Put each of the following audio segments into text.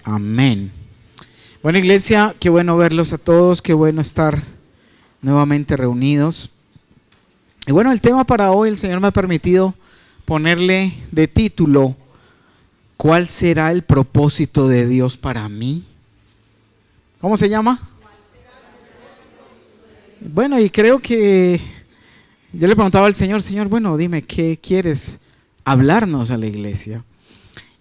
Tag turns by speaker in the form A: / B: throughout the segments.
A: Amén. Bueno, iglesia, qué bueno verlos a todos, qué bueno estar nuevamente reunidos. Y bueno, el tema para hoy, el Señor me ha permitido ponerle de título: ¿cuál será el propósito de Dios para mí? ¿Cómo se llama? Bueno, y creo que yo le preguntaba al Señor, Señor, bueno, dime, ¿qué quieres hablarnos a la iglesia?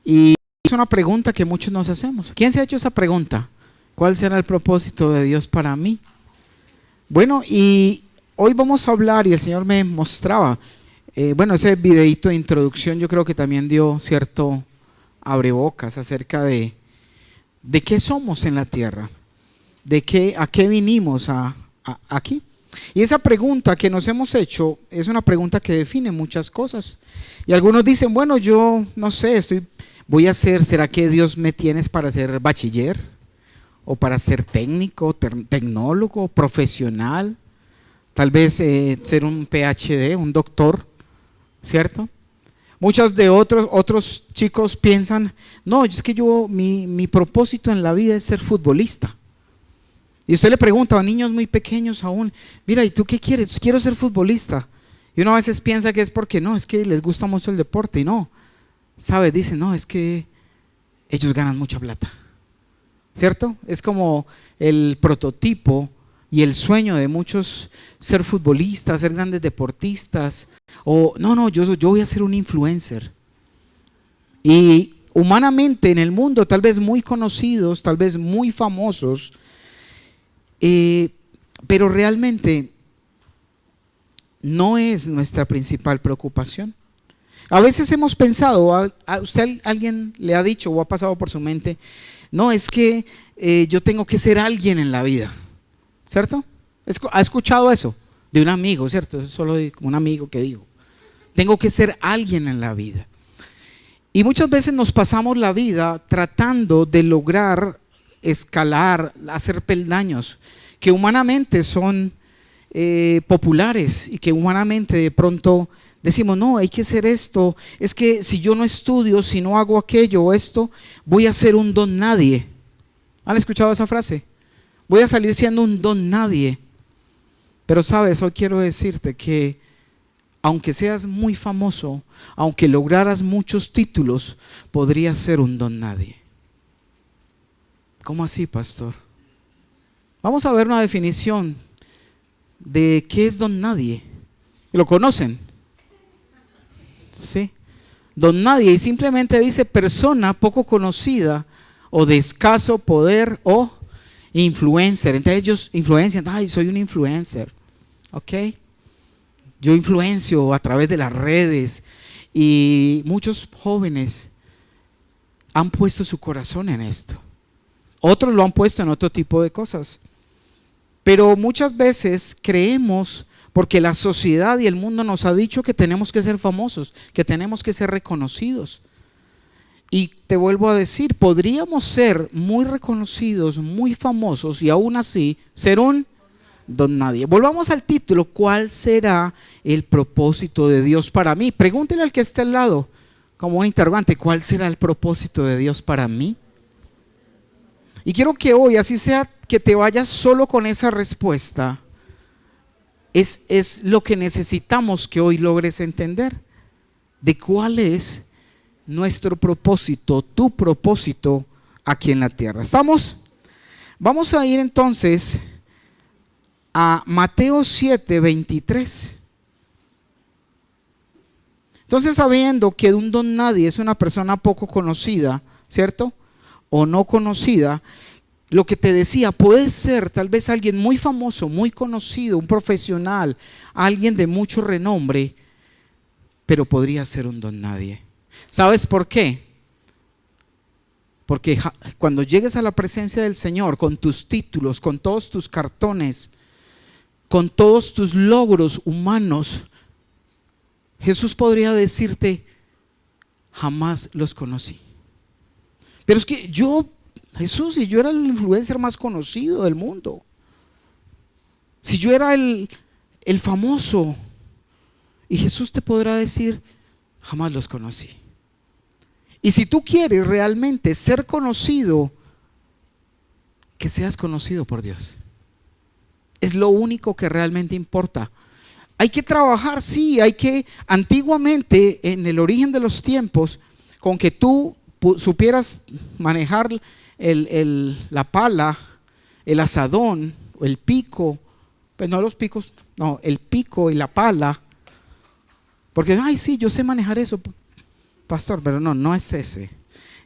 A: Y es una pregunta que muchos nos hacemos. ¿Quién se ha hecho esa pregunta? ¿Cuál será el propósito de Dios para mí? Bueno, y hoy vamos a hablar, y el Señor me mostraba, ese videíto de introducción yo creo que también dio cierto abrebocas acerca de qué somos en la tierra, a qué vinimos aquí. Y esa pregunta que nos hemos hecho es una pregunta que define muchas cosas. Y algunos dicen, bueno, yo no sé, ¿será que Dios me tienes para ser bachiller? ¿O para ser técnico, tecnólogo, profesional? Tal vez ser un PhD, un doctor, ¿cierto? Muchos de otros chicos piensan, no, es que mi propósito en la vida es ser futbolista. Y usted le pregunta a niños muy pequeños aún, mira, ¿y tú qué quieres? Quiero ser futbolista. Y uno a veces piensa que es porque no, es que les gusta mucho el deporte. Y no, ¿sabe? Dicen, no, es que ellos ganan mucha plata, ¿cierto? Es como el prototipo y el sueño de muchos, ser futbolistas, ser grandes deportistas. O no, yo voy a ser un influencer. Y humanamente en el mundo, tal vez muy conocidos, tal vez muy famosos, pero realmente no es nuestra principal preocupación. A veces hemos pensado, alguien le ha dicho o ha pasado por su mente, no, es que yo tengo que ser alguien en la vida, ¿cierto? ¿Ha escuchado eso? De un amigo, ¿cierto? Es solo de un amigo que digo, tengo que ser alguien en la vida. Y muchas veces nos pasamos la vida tratando de lograr escalar, hacer peldaños que humanamente son populares y que humanamente de pronto decimos, no, hay que hacer esto, es que si yo no estudio, si no hago aquello o esto, voy a ser un don nadie. ¿Han escuchado esa frase? Voy a salir siendo un don nadie. Pero sabes, hoy quiero decirte que aunque seas muy famoso, aunque lograras muchos títulos, podrías ser un don nadie. ¿Cómo así, pastor? Vamos a ver una definición de qué es don nadie. ¿Lo conocen? Sí. Don nadie, y simplemente dice persona poco conocida o de escaso poder o influencer. Entonces ellos influencian, ay, soy un influencer, ¿ok? Yo influencio a través de las redes, y muchos jóvenes han puesto su corazón en esto. Otros lo han puesto en otro tipo de cosas. Pero muchas veces creemos, porque la sociedad y el mundo nos ha dicho que tenemos que ser famosos, que tenemos que ser reconocidos. Y te vuelvo a decir, podríamos ser muy reconocidos, muy famosos y aún así ser un don nadie. Volvamos al título, ¿cuál será el propósito de Dios para mí? Pregúntele al que está al lado, como un interrogante, ¿cuál será el propósito de Dios para mí? Y quiero que hoy, así sea que te vayas solo con esa respuesta, es lo que necesitamos que hoy logres entender, de cuál es nuestro propósito, tu propósito aquí en la tierra. ¿Estamos? Vamos a ir entonces a Mateo 7:23. Entonces, sabiendo que un don nadie es una persona poco conocida, ¿cierto? O no conocida, lo que te decía, puede ser tal vez alguien muy famoso, muy conocido, un profesional, alguien de mucho renombre, pero podría ser un don nadie. ¿Sabes por qué? Porque cuando llegues a la presencia del Señor, con tus títulos, con todos tus cartones, con todos tus logros humanos, Jesús podría decirte, jamás los conocí. Pero es que Jesús, si yo era el influencer más conocido del mundo, si yo era el famoso, y Jesús te podrá decir, jamás los conocí. Y si tú quieres realmente ser conocido, que seas conocido por Dios. Es lo único que realmente importa. Hay que trabajar, sí, antiguamente en el origen de los tiempos, con que tú supieras manejar la pala, el azadón, el pico, pues no los picos, no, el pico y la pala, porque, ay, sí, yo sé manejar eso, pastor, pero no es ese.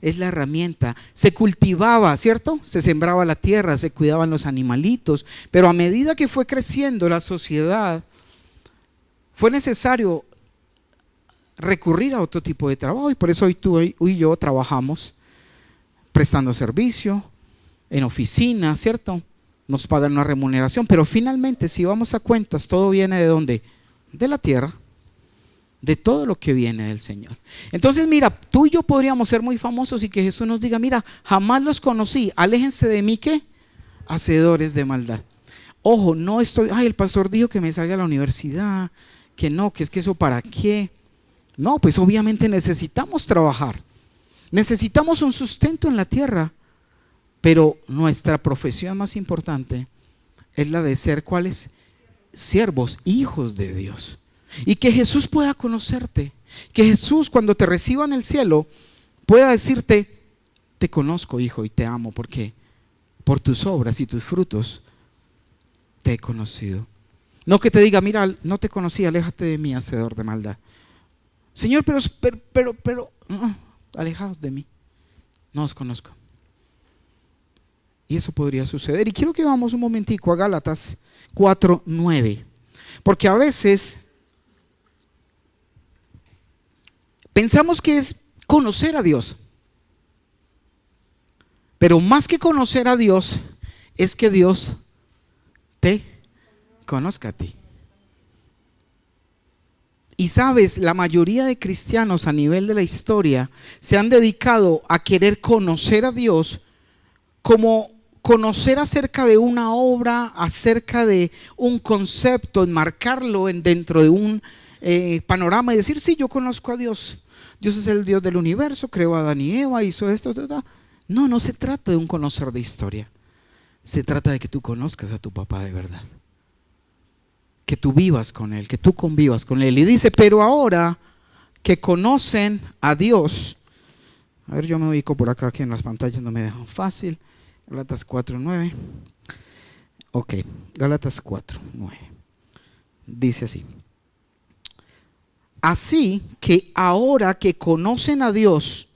A: Es la herramienta. Se cultivaba, ¿cierto? Se sembraba la tierra, se cuidaban los animalitos, pero a medida que fue creciendo la sociedad, fue necesario recurrir a otro tipo de trabajo, y por eso hoy tú y yo trabajamos prestando servicio en oficina, ¿cierto? Nos pagan una remuneración, pero finalmente, si vamos a cuentas, todo viene ¿de dónde? De la tierra, de todo lo que viene del Señor. Entonces, mira, tú y yo podríamos ser muy famosos y que Jesús nos diga, mira, jamás los conocí, aléjense de mí, ¿qué? Hacedores de maldad. Ojo, no estoy, ay, el pastor dijo que me salga a la universidad, que no, que es que eso para qué. No, pues obviamente necesitamos trabajar, necesitamos un sustento en la tierra, pero nuestra profesión más importante es la de ser, ¿cuáles? Siervos, hijos de Dios. Y que Jesús pueda conocerte, que Jesús cuando te reciba en el cielo pueda decirte, te conozco, hijo, y te amo, porque por tus obras y tus frutos te he conocido. No que te diga, mira, no te conocí, aléjate de mí, hacedor de maldad. Señor, pero alejados de mí, no os conozco. Y eso podría suceder. Y quiero que vamos un momentico a Gálatas 4:9, porque a veces pensamos que es conocer a Dios, pero más que conocer a Dios, es que Dios te conozca a ti. Y sabes, la mayoría de cristianos a nivel de la historia se han dedicado a querer conocer a Dios como conocer acerca de una obra, acerca de un concepto, enmarcarlo dentro de un panorama y decir, sí, yo conozco a Dios. Dios es el Dios del universo, creó a Adán y Eva, hizo esto, No, no se trata de un conocer de historia. Se trata de que tú conozcas a tu papá de verdad, que tú vivas con él, que tú convivas con él. Y dice, pero ahora que conocen a Dios, a ver, yo me ubico por acá, que en las pantallas no me dejan fácil. Gálatas 4:9. Ok, Gálatas 4:9. Dice así: así que ahora que conocen a Dios,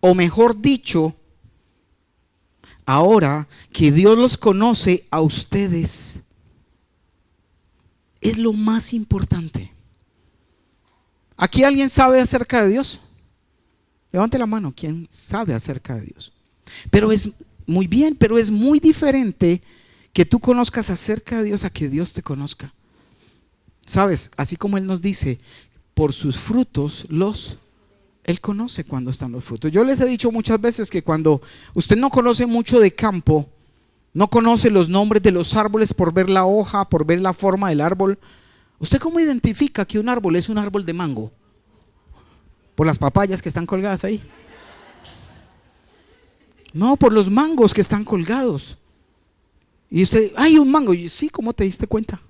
A: o mejor dicho, ahora que Dios los conoce a ustedes, es lo más importante. ¿Aquí alguien sabe acerca de Dios? Levante la mano, ¿quién sabe acerca de Dios? Pero es muy bien, pero es muy diferente que tú conozcas acerca de Dios a que Dios te conozca. ¿Sabes? Así como Él nos dice, por sus frutos Él conoce cuando están los frutos. Yo les he dicho muchas veces que cuando usted no conoce mucho de campo, no conoce los nombres de los árboles por ver la hoja, por ver la forma del árbol, ¿usted cómo identifica que un árbol es un árbol de mango? Por las papayas que están colgadas ahí. No, por los mangos que están colgados. Y usted, ¡ay, un mango! Y, sí, ¿cómo te diste cuenta?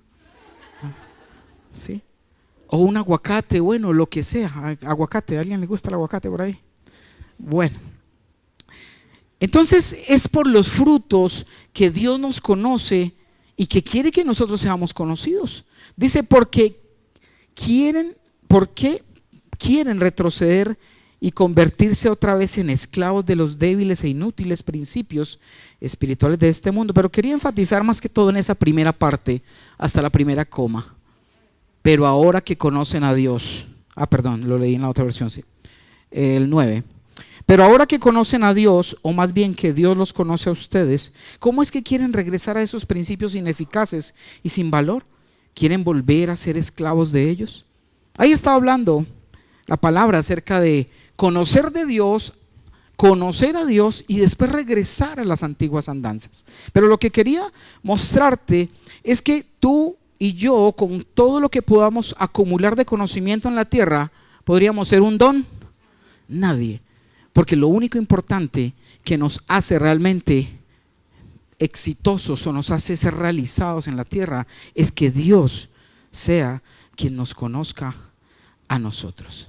A: Sí. O un aguacate, bueno, lo que sea. Aguacate, ¿a alguien le gusta el aguacate por ahí? Bueno. Entonces es por los frutos que Dios nos conoce y que quiere que nosotros seamos conocidos. Dice, ¿por qué quieren retroceder y convertirse otra vez en esclavos de los débiles e inútiles principios espirituales de este mundo? Pero quería enfatizar más que todo en esa primera parte, hasta la primera coma. Pero ahora que conocen a Dios, perdón, lo leí en la otra versión, sí, el 9. Pero ahora que conocen a Dios, o más bien que Dios los conoce a ustedes, ¿cómo es que quieren regresar a esos principios ineficaces y sin valor? ¿Quieren volver a ser esclavos de ellos? Ahí está hablando la palabra acerca de conocer de Dios, conocer a Dios y después regresar a las antiguas andanzas. Pero lo que quería mostrarte es que tú y yo, con todo lo que podamos acumular de conocimiento en la tierra, podríamos ser un don. Nadie. Porque lo único importante que nos hace realmente exitosos o nos hace ser realizados en la tierra es que Dios sea quien nos conozca a nosotros.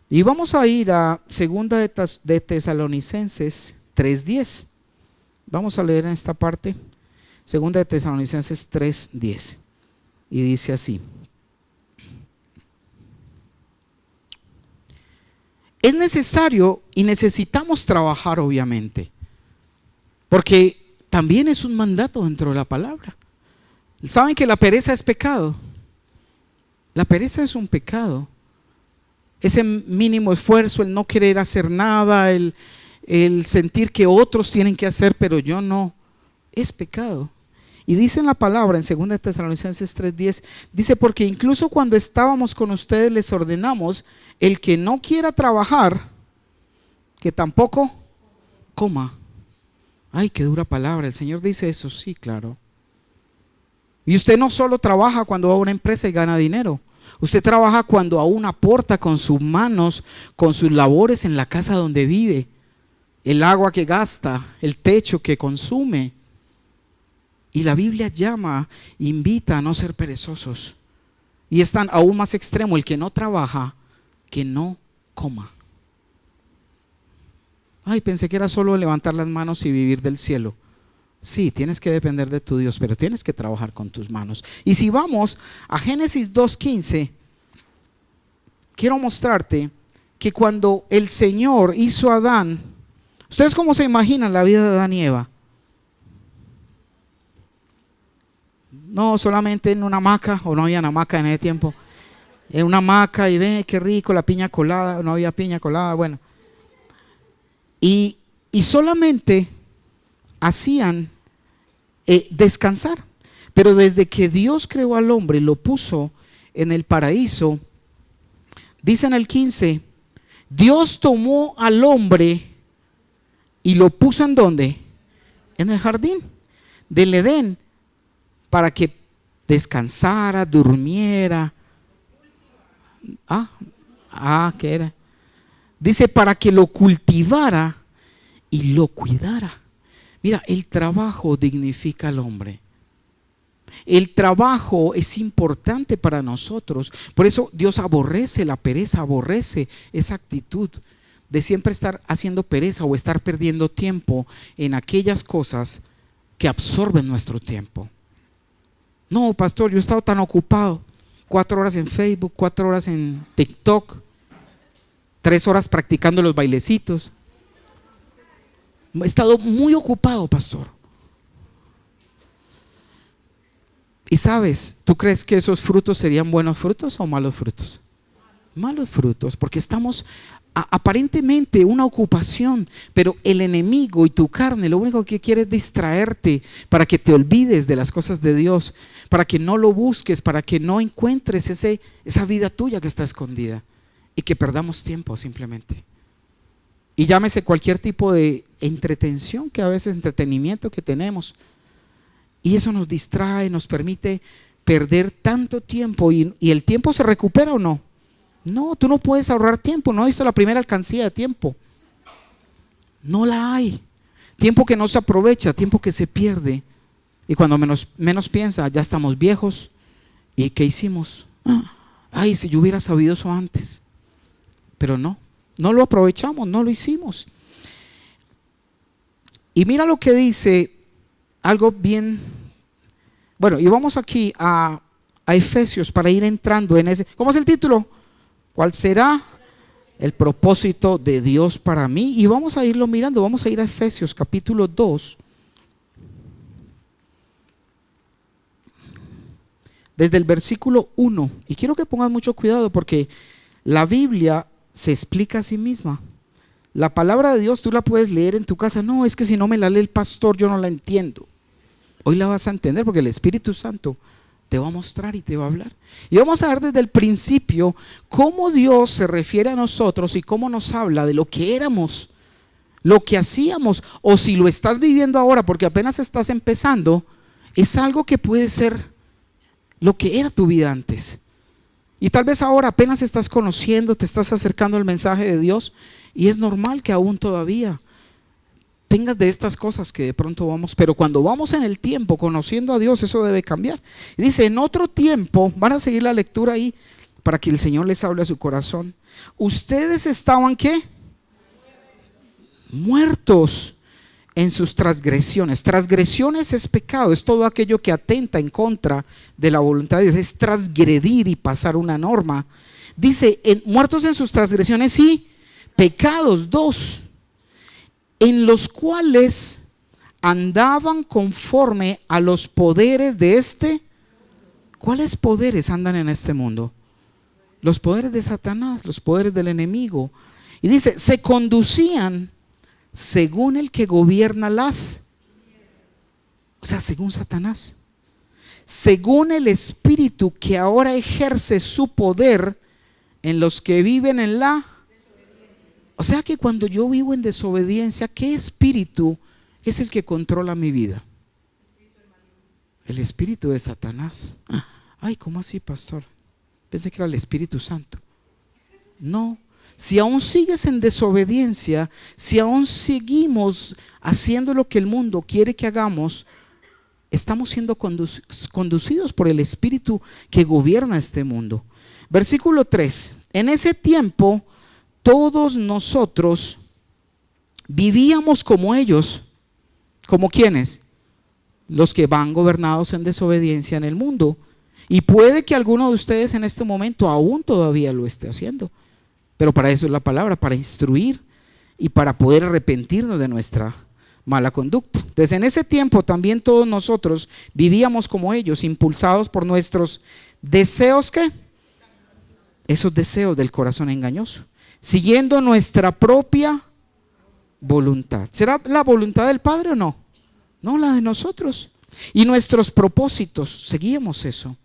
A: Y vamos a ir a 2 de Tesalonicenses 3:10. Vamos a leer en esta parte, 2 de Tesalonicenses 3:10. Y dice así: es necesario y necesitamos trabajar, obviamente, porque también es un mandato dentro de la palabra. ¿Saben que la pereza es pecado? La pereza es un pecado. Ese mínimo esfuerzo, el no querer hacer nada, el sentir que otros tienen que hacer, pero yo no, es pecado. Y dice en la palabra, en 2 de Tesalonicenses 3:10, dice: porque incluso cuando estábamos con ustedes les ordenamos, el que no quiera trabajar, que tampoco coma. Ay, qué dura palabra. El Señor dice eso, sí, claro. Y usted no solo trabaja cuando va a una empresa y gana dinero. Usted trabaja cuando aún aporta con sus manos, con sus labores en la casa donde vive, el agua que gasta, el techo que consume. Y la Biblia llama, invita a no ser perezosos. Y es tan aún más extremo: el que no trabaja, que no coma. Ay, pensé que era solo levantar las manos y vivir del cielo. Sí, tienes que depender de tu Dios, pero tienes que trabajar con tus manos. Y si vamos a Génesis 2:15, quiero mostrarte que cuando el Señor hizo a Adán, ¿ustedes cómo se imaginan la vida de Adán y Eva? No solamente en una hamaca, o no había una hamaca en ese tiempo, en una hamaca y ve qué rico la piña colada, no había piña colada, bueno. Y solamente hacían descansar. Pero desde que Dios creó al hombre, lo puso en el paraíso, dice en el 15, Dios tomó al hombre y lo puso ¿en dónde? En el jardín del Edén, para que descansara, durmiera. ¿Qué era? Dice: para que lo cultivara y lo cuidara. Mira, el trabajo dignifica al hombre. El trabajo es importante para nosotros. Por eso Dios aborrece la pereza, aborrece esa actitud de siempre estar haciendo pereza o estar perdiendo tiempo en aquellas cosas que absorben nuestro tiempo. No, pastor, yo he estado tan ocupado. 4 horas en Facebook, 4 horas en TikTok, 3 horas practicando los bailecitos. He estado muy ocupado, pastor. Y sabes, ¿tú crees que esos frutos serían buenos frutos o malos frutos? Malos frutos, porque estamos aparentemente una ocupación, pero el enemigo y tu carne lo único que quiere es distraerte para que te olvides de las cosas de Dios, para que no lo busques, para que no encuentres esa vida tuya que está escondida y que perdamos tiempo simplemente. Y llámese cualquier tipo de entretención, que a veces entretenimiento que tenemos, y eso nos distrae, nos permite perder tanto tiempo. ¿Y el tiempo se recupera o no? No, tú no puedes ahorrar tiempo. No he visto la primera alcancía de tiempo. No la hay. Tiempo que no se aprovecha, tiempo que se pierde. Y cuando menos piensa, ya estamos viejos. ¿Y qué hicimos? Ay, si yo hubiera sabido eso antes. Pero no lo aprovechamos, no lo hicimos. Y mira lo que dice, algo bien. Bueno, y vamos aquí a Efesios para ir entrando en ese. ¿Cómo es el título? ¿Cuál será el propósito de Dios para mí? Y vamos a irlo mirando, vamos a ir a Efesios capítulo 2. Desde el versículo 1. Y quiero que pongan mucho cuidado porque la Biblia se explica a sí misma. La palabra de Dios tú la puedes leer en tu casa. No, es que si no me la lee el pastor yo no la entiendo. Hoy la vas a entender porque el Espíritu Santo te va a mostrar y te va a hablar. Y vamos a ver desde el principio cómo Dios se refiere a nosotros y cómo nos habla de lo que éramos, lo que hacíamos, o si lo estás viviendo ahora porque apenas estás empezando, es algo que puede ser lo que era tu vida antes. Y tal vez ahora apenas estás conociendo, te estás acercando al mensaje de Dios Y es normal que aún todavía tengas de estas cosas que de pronto vamos, pero cuando vamos en el tiempo conociendo a Dios, eso debe cambiar. Y dice, en otro tiempo, van a seguir la lectura ahí para que el Señor les hable a su corazón. Ustedes estaban, ¿qué? Muertos en sus transgresiones. Transgresiones es pecado, es todo aquello que atenta en contra de la voluntad de Dios, es transgredir y pasar una norma. Dice, muertos en sus transgresiones y pecados, dos, en los cuales andaban conforme a los poderes de este. ¿Cuáles poderes andan en este mundo? Los poderes de Satanás, los poderes del enemigo. Y dice, se conducían según el que gobierna o sea, según Satanás, según el espíritu que ahora ejerce su poder en los que viven en o sea que cuando yo vivo en desobediencia, ¿qué espíritu es el que controla mi vida? El espíritu de Satanás. Ay, ¿cómo así, pastor? Pensé que era el Espíritu Santo. No, si aún sigues en desobediencia, si aún seguimos haciendo lo que el mundo quiere que hagamos, estamos siendo conducidos por el espíritu que gobierna este mundo. Versículo 3. En ese tiempo todos nosotros vivíamos como ellos. ¿Como quiénes? Los que van gobernados en desobediencia en el mundo. Y puede que alguno de ustedes en este momento aún todavía lo esté haciendo. Pero para eso es la palabra, para instruir y para poder arrepentirnos de nuestra mala conducta. Entonces, en ese tiempo también todos nosotros vivíamos como ellos, impulsados por nuestros deseos, ¿qué? Esos deseos del corazón engañoso, siguiendo nuestra propia voluntad. ¿Será la voluntad del Padre o no? No, la de nosotros. Y nuestros propósitos, seguíamos eso.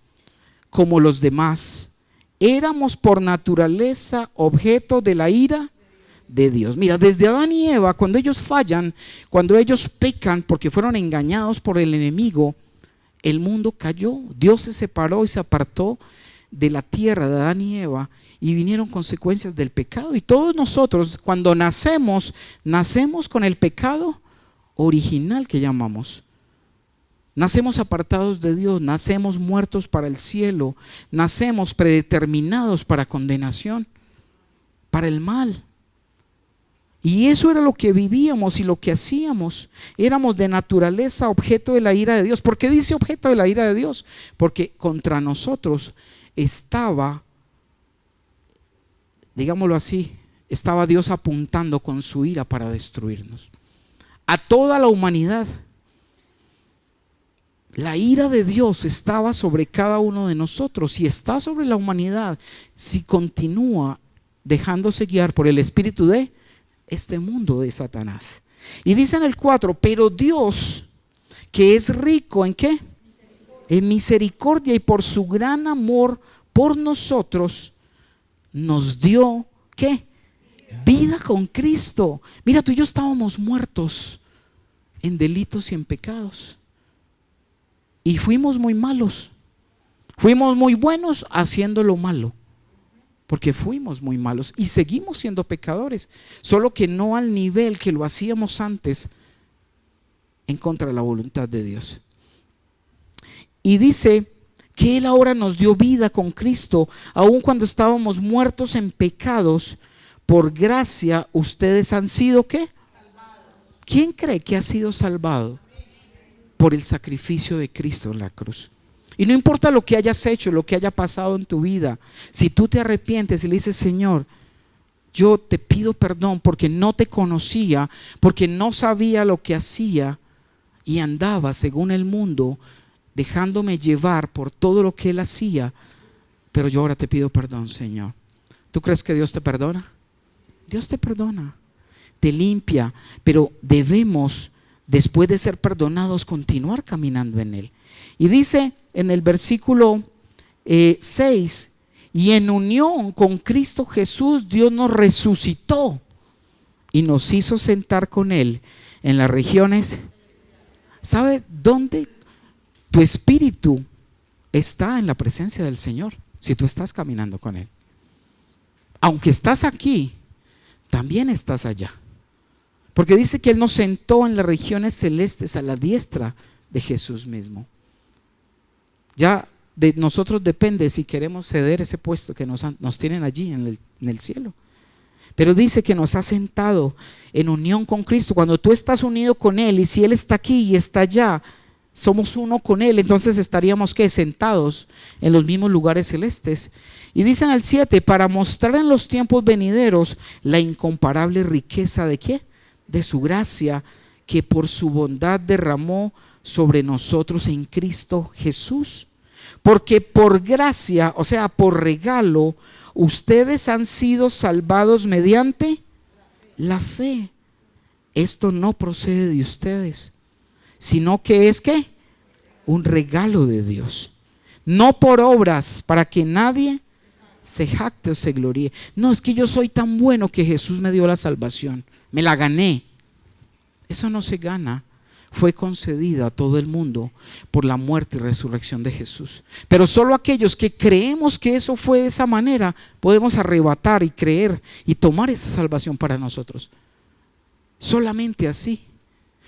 A: Como los demás, éramos por naturaleza objeto de la ira de Dios. Mira, desde Adán y Eva, cuando ellos fallan, cuando ellos pecan porque fueron engañados por el enemigo, el mundo cayó. Dios se separó y se apartó de la tierra de Adán y Eva y vinieron consecuencias del pecado. Y todos nosotros, cuando nacemos con el pecado original que llamamos. Nacemos apartados de Dios, nacemos muertos para el cielo, nacemos predeterminados para condenación, para el mal. Y eso era lo que vivíamos y lo que hacíamos. Éramos de naturaleza objeto de la ira de Dios. ¿Por qué dice objeto de la ira de Dios? Porque contra nosotros estaba, digámoslo así, estaba Dios apuntando con su ira para destruirnos. A toda la humanidad. La ira de Dios estaba sobre cada uno de nosotros y está sobre la humanidad si continúa dejándose guiar por el espíritu de este mundo de Satanás. Y dice en el 4, pero Dios, que es rico ¿en qué? En misericordia y por su gran amor por nosotros, nos dio ¿qué? Vida con Cristo. Mira, tú y yo estábamos muertos en delitos y en pecados. Y fuimos muy malos, fuimos muy buenos haciendo lo malo, porque fuimos muy malos y seguimos siendo pecadores, solo que no al nivel que lo hacíamos antes en contra de la voluntad de Dios. Y dice que Él ahora nos dio vida con Cristo, aun cuando estábamos muertos en pecados, por gracia ustedes han sido ¿qué? ¿Quién cree que ha sido salvado? Por el sacrificio de Cristo en la cruz. Y no importa lo que hayas hecho, lo que haya pasado en tu vida, si tú te arrepientes y le dices, Señor, yo te pido perdón porque no te conocía, porque no sabía lo que hacía y andaba según el mundo, dejándome llevar por todo lo que él hacía, pero yo ahora te pido perdón, Señor. ¿Tú crees que Dios te perdona? Dios te perdona, te limpia, pero debemos, después de ser perdonados, continuar caminando en Él. Y dice en el versículo 6, y en unión con Cristo Jesús, Dios nos resucitó y nos hizo sentar con Él en las regiones. ¿Sabes dónde? Tu espíritu está en la presencia del Señor, si tú estás caminando con Él. Aunque estás aquí, también estás allá. Porque dice que Él nos sentó en las regiones celestes a la diestra de Jesús mismo. Ya de nosotros depende si queremos ceder ese puesto que nos tienen allí en el cielo. Pero dice que nos ha sentado en unión con Cristo. Cuando tú estás unido con Él, y si Él está aquí y está allá, somos uno con Él, entonces estaríamos ¿qué? Sentados en los mismos lugares celestes. Y dice en el 7, para mostrar en los tiempos venideros la incomparable riqueza de ¿qué? De su gracia, que por su bondad derramó sobre nosotros en Cristo Jesús. Porque por gracia, o sea, por regalo, ustedes han sido salvados mediante la fe. Esto no procede de ustedes, sino que es ¿qué? Un regalo de Dios. No por obras, para que nadie se jacte o se gloríe. No, es que yo soy tan bueno que Jesús me dio la salvación, me la gané. Eso no se gana. Fue concedida a todo el mundo por la muerte y resurrección de Jesús. Pero solo aquellos que creemos que eso fue de esa manera, podemos arrebatar y creer y tomar esa salvación para nosotros. Solamente así.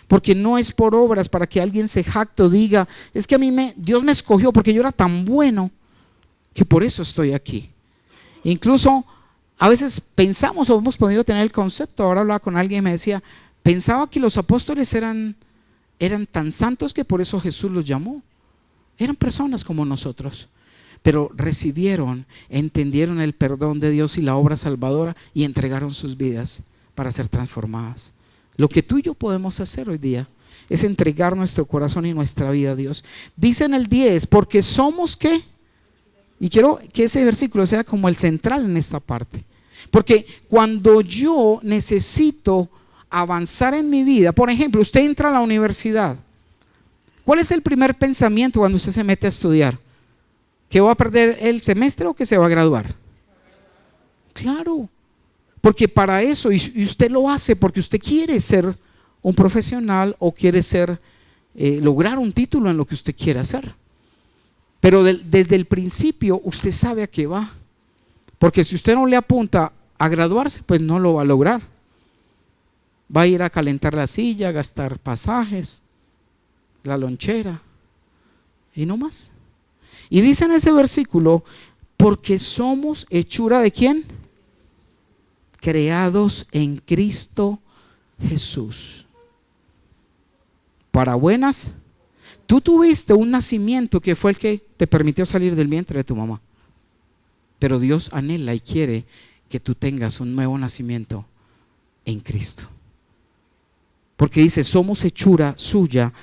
A: Porque no es por obras para que alguien se jacte o diga, es que Dios me escogió porque yo era tan bueno que por eso estoy aquí. Incluso a veces pensamos o hemos podido tener el concepto. Ahora hablaba con alguien y me decía, pensaba que los apóstoles eran tan santos que por eso Jesús los llamó. Eran personas como nosotros, pero recibieron, entendieron el perdón de Dios y la obra salvadora y entregaron sus vidas para ser transformadas. Lo que tú y yo podemos hacer hoy día es entregar nuestro corazón y nuestra vida a Dios. Dice en el 10, porque somos ¿qué? Y quiero que ese versículo sea como el central en esta parte. Porque cuando yo necesito avanzar en mi vida, por ejemplo, usted entra a la universidad, ¿cuál es el primer pensamiento cuando usted se mete a estudiar? ¿Que va a perder el semestre o que se va a graduar? Claro, porque para eso, y usted lo hace porque usted quiere ser un profesional o quiere lograr un título en lo que usted quiere hacer. Pero desde el principio usted sabe a qué va, porque si usted no le apunta a graduarse, pues no lo va a lograr. Va a ir a calentar la silla, a gastar pasajes, la lonchera y no más. Y dice en ese versículo, porque somos hechura ¿de quién? Creados en Cristo Jesús. Para buenas. Tú tuviste un nacimiento que fue el que te permitió salir del vientre de tu mamá. Pero Dios anhela y quiere que tú tengas un nuevo nacimiento en Cristo. Porque dice, somos hechura suya,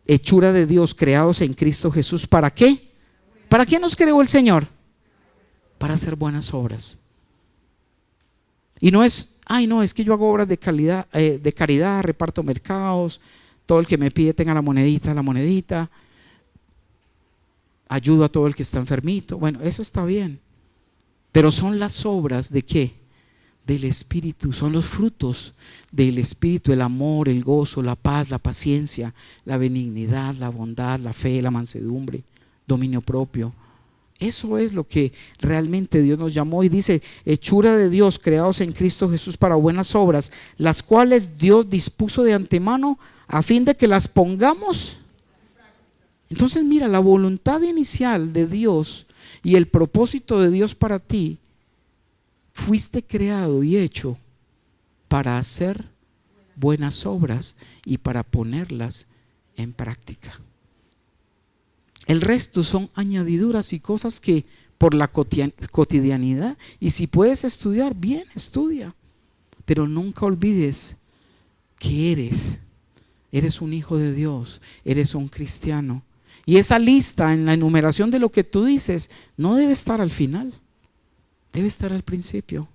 A: hechura de Dios, creados en Cristo Jesús. ¿Para qué? ¿Para qué nos creó el Señor? Para hacer buenas obras. Y no es, es que yo hago obras de caridad, reparto mercados, todo el que me pide tenga la monedita, ayudo a todo el que está enfermito. Bueno, eso está bien. Pero son las obras ¿de qué? Del Espíritu, son los frutos del Espíritu, el amor, el gozo, la paz, la paciencia, la benignidad, la bondad, la fe, la mansedumbre, dominio propio. Eso es lo que realmente Dios nos llamó y dice, hechura de Dios, creados en Cristo Jesús para buenas obras, las cuales Dios dispuso de antemano a fin de que las pongamos. Entonces mira, la voluntad inicial de Dios y el propósito de Dios para ti, fuiste creado y hecho para hacer buenas obras y para ponerlas en práctica. El resto son añadiduras y cosas que por la cotidianidad, y si puedes estudiar, bien, estudia, pero nunca olvides que eres un hijo de Dios, eres un cristiano. Y esa lista en la enumeración de lo que tú dices no debe estar al final, debe estar al principio.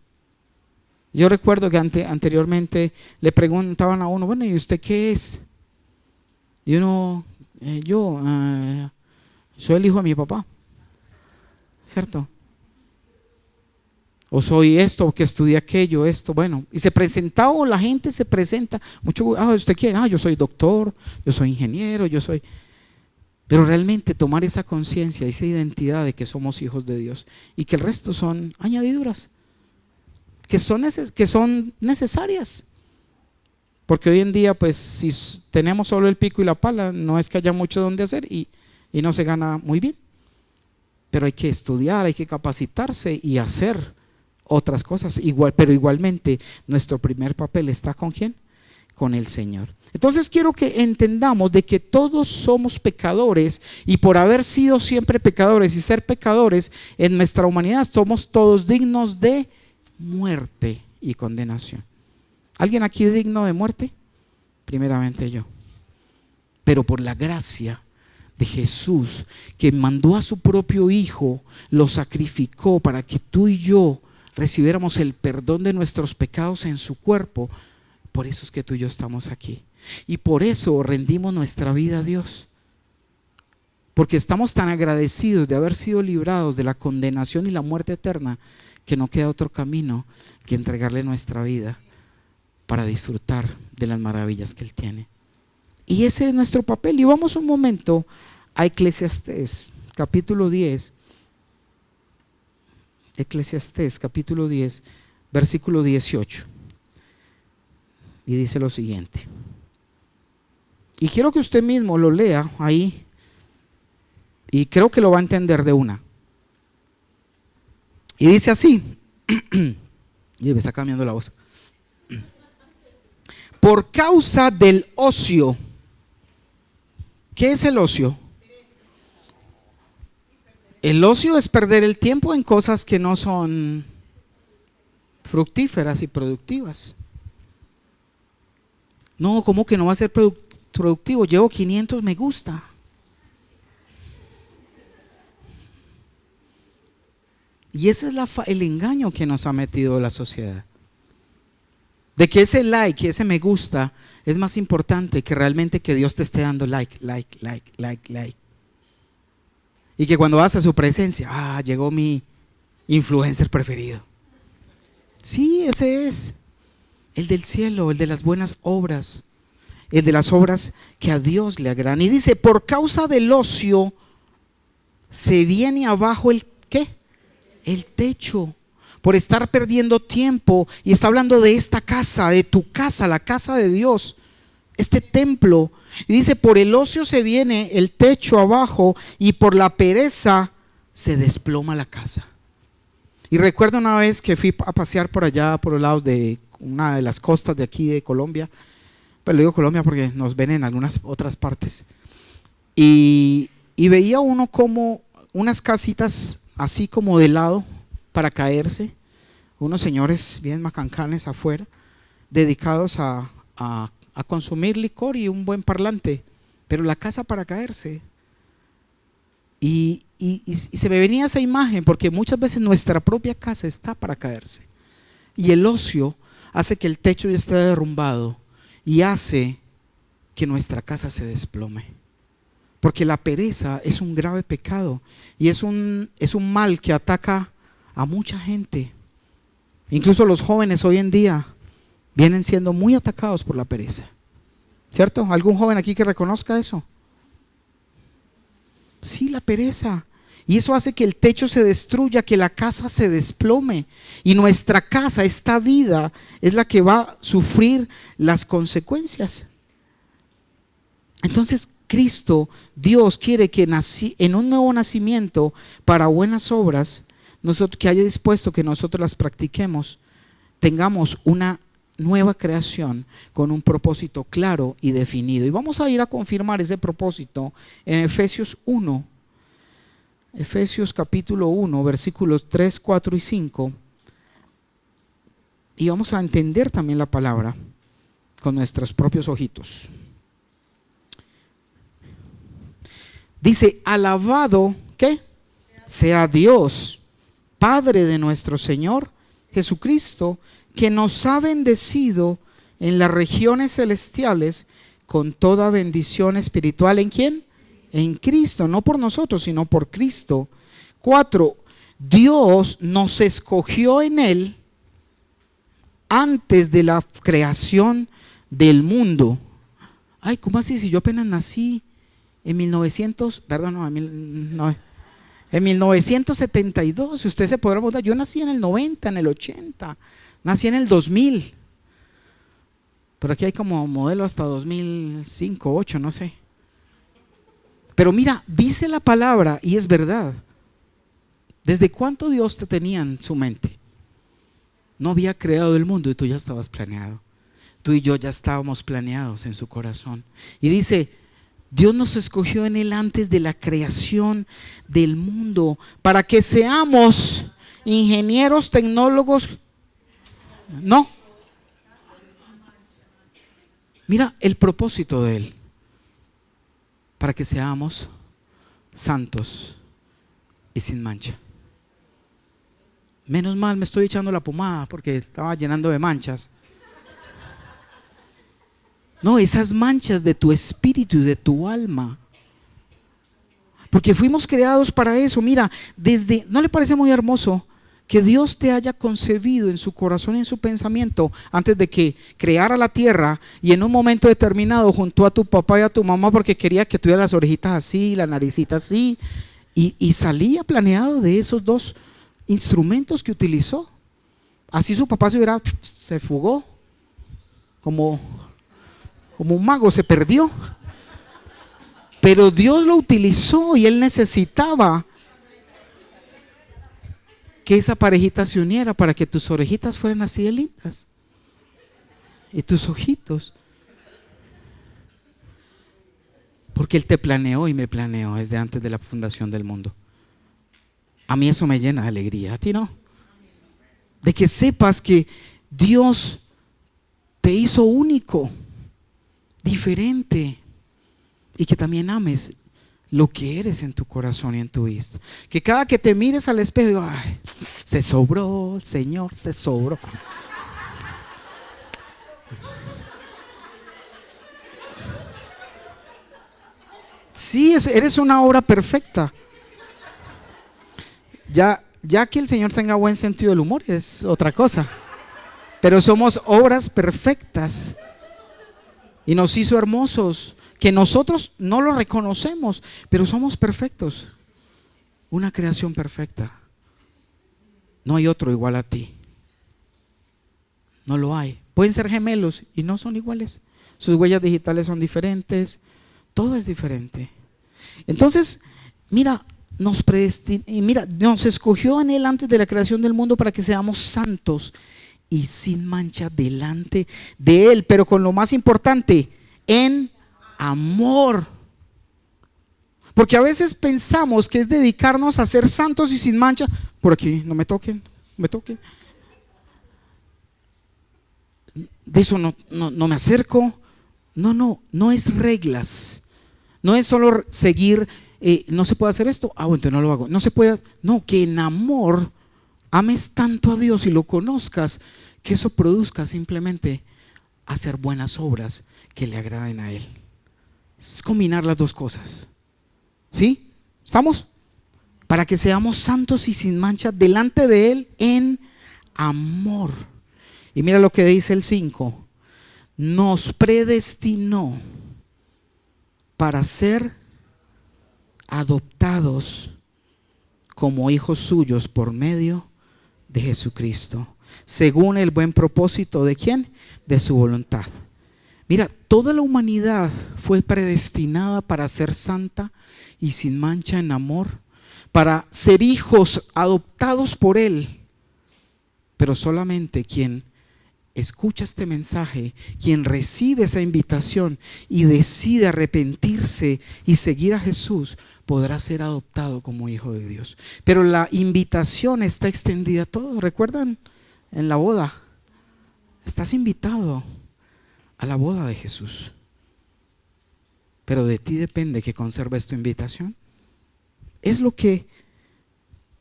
A: Yo recuerdo que anteriormente le preguntaban a uno, bueno, ¿y usted qué es? Y uno, yo soy el hijo de mi papá, ¿cierto? O soy esto, que estudié aquello, esto, bueno. Y se presentaba, o la gente se presenta, ¿usted qué? Yo soy doctor, yo soy ingeniero, yo soy... Pero realmente tomar esa conciencia, esa identidad de que somos hijos de Dios y que el resto son añadiduras. que son necesarias. Porque hoy en día, pues, si tenemos solo el pico y la pala, no es que haya mucho donde hacer y no se gana muy bien. Pero hay que estudiar, hay que capacitarse y hacer otras cosas. Pero igualmente, nuestro primer papel está ¿con quién? Con el Señor. Entonces quiero que entendamos de que todos somos pecadores, y por haber sido siempre pecadores y ser pecadores en nuestra humanidad, somos todos dignos de muerte y condenación. ¿Alguien aquí es digno de muerte? Primeramente yo. Pero por la gracia de Jesús, que mandó a su propio Hijo, lo sacrificó para que tú y yo recibiéramos el perdón de nuestros pecados en su cuerpo. Por eso es que tú y yo estamos aquí. Y por eso rendimos nuestra vida a Dios. Porque estamos tan agradecidos de haber sido librados de la condenación y la muerte eterna, que no queda otro camino que entregarle nuestra vida para disfrutar de las maravillas que Él tiene. Y ese es nuestro papel. Y vamos un momento a Eclesiastés, capítulo 10. Eclesiastés, capítulo 10, versículo 18. Y dice lo siguiente. Y quiero que usted mismo lo lea ahí. Y creo que lo va a entender de una. Y dice así. Y me está cambiando la voz. Por causa del ocio. ¿Qué es el ocio? El ocio es perder el tiempo en cosas que no son fructíferas y productivas. No, ¿cómo que no va a ser productivo? Llevo 500 me gusta. Y ese es el engaño que nos ha metido la sociedad. De que ese like, ese me gusta es más importante que realmente que Dios te esté dando like. Y que cuando vas a su presencia, llegó mi influencer preferido. Sí, ese es el del cielo, el de las buenas obras, el de las obras que a Dios le agradan. Y dice, por causa del ocio se viene abajo el ¿qué? El techo. Por estar perdiendo tiempo. Y está hablando de esta casa, de tu casa, la casa de Dios, este templo. Y dice, por el ocio se viene el techo abajo, y por la pereza se desploma la casa. Y recuerdo una vez que fui a pasear por allá, por los lados de una de las costas de aquí de Colombia. Pero digo Colombia porque nos ven en algunas otras partes. Y veía uno como unas casitas así como de lado para caerse. Unos señores bien macancanes afuera, dedicados a consumir licor y un buen parlante. Pero la casa para caerse. Y se me venía esa imagen, porque muchas veces nuestra propia casa está para caerse. Y el ocio hace que el techo ya esté derrumbado y hace que nuestra casa se desplome. Porque la pereza es un grave pecado y es un mal que ataca a mucha gente. Incluso los jóvenes hoy en día vienen siendo muy atacados por la pereza. ¿Cierto? ¿Algún joven aquí que reconozca eso? Sí, la pereza. Y eso hace que el techo se destruya, que la casa se desplome. Y nuestra casa, esta vida, es la que va a sufrir las consecuencias. Entonces Cristo, Dios quiere que en un nuevo nacimiento para buenas obras, que haya dispuesto que nosotros las practiquemos, tengamos una nueva creación con un propósito claro y definido. Y vamos a ir a confirmar ese propósito en Efesios 1. Efesios capítulo 1, versículos 3, 4 y 5. Y vamos a entender también la palabra con nuestros propios ojitos. Dice, alabado, ¿qué? Sea Dios, Padre de nuestro Señor Jesucristo, que nos ha bendecido en las regiones celestiales con toda bendición espiritual. ¿En quién? En Cristo, no por nosotros, sino por Cristo. 4. Dios nos escogió en Él antes de la creación del mundo. Ay, ¿cómo así? Si yo apenas nací en 1972, si usted se podrá mudar, yo nací en el 90, en el 80, Nací en el 2000. Pero aquí hay como modelo hasta 2005, 2008, no sé. Pero mira, dice la palabra y es verdad. ¿Desde cuánto Dios te tenía en su mente? No había creado el mundo y tú ya estabas planeado. Tú y yo ya estábamos planeados en su corazón. Y dice, Dios nos escogió en Él antes de la creación del mundo para que seamos ingenieros, tecnólogos. No. Mira el propósito de Él. Para que seamos santos y sin mancha. Menos mal me estoy echando la pomada porque estaba llenando de manchas. No, esas manchas de tu espíritu y de tu alma. Porque fuimos creados para eso. Mira, ¿no le parece muy hermoso que Dios te haya concebido en su corazón y en su pensamiento antes de que creara la tierra, y en un momento determinado juntó a tu papá y a tu mamá porque quería que tuviera las orejitas así, la naricita así, y salía planeado de esos dos instrumentos que utilizó? Así su papá se fugó como un mago, se perdió, pero Dios lo utilizó y Él necesitaba que esa parejita se uniera para que tus orejitas fueran así de lindas y tus ojitos, porque Él te planeó y me planeó desde antes de la fundación del mundo. A mí eso me llena de alegría, a ti no, de que sepas que Dios te hizo único, diferente, y que también ames lo que eres en tu corazón y en tu vista. Que cada que te mires al espejo, ay, se sobró, Señor, se sobró. Sí, eres una obra perfecta. Ya que el Señor tenga buen sentido del humor es otra cosa. Pero somos obras perfectas. Y nos hizo hermosos, que nosotros no lo reconocemos, pero somos perfectos. Una creación perfecta. No hay otro igual a ti. No lo hay. Pueden ser gemelos y no son iguales. Sus huellas digitales son diferentes. Todo es diferente. Entonces, mira, nos escogió en Él antes de la creación del mundo para que seamos santos y sin mancha delante de Él, pero con lo más importante, en amor. Porque a veces pensamos que es dedicarnos a ser santos y sin mancha. Por aquí, no me toquen, me toquen. De eso no me acerco. No es reglas. No es solo seguir, no se puede hacer esto, bueno, entonces no lo hago. No se puede, no, que en amor ames tanto a Dios y lo conozcas, que eso produzca simplemente hacer buenas obras que le agraden a Él. Es combinar las dos cosas. ¿Sí? ¿Estamos? Para que seamos santos y sin mancha delante de Él en amor. Y mira lo que dice el 5. Nos predestinó para ser adoptados como hijos suyos por medio de Jesucristo, según el buen propósito ¿de quién? De su voluntad. Mira, toda la humanidad fue predestinada para ser santa y sin mancha en amor, para ser hijos adoptados por Él. Pero solamente quien escucha este mensaje, quien recibe esa invitación y decide arrepentirse y seguir a Jesús, podrá ser adoptado como hijo de Dios. Pero la invitación está extendida a todos. ¿Recuerdan? En la boda estás invitado a la boda de Jesús, pero de ti depende que conserves tu invitación. Es lo que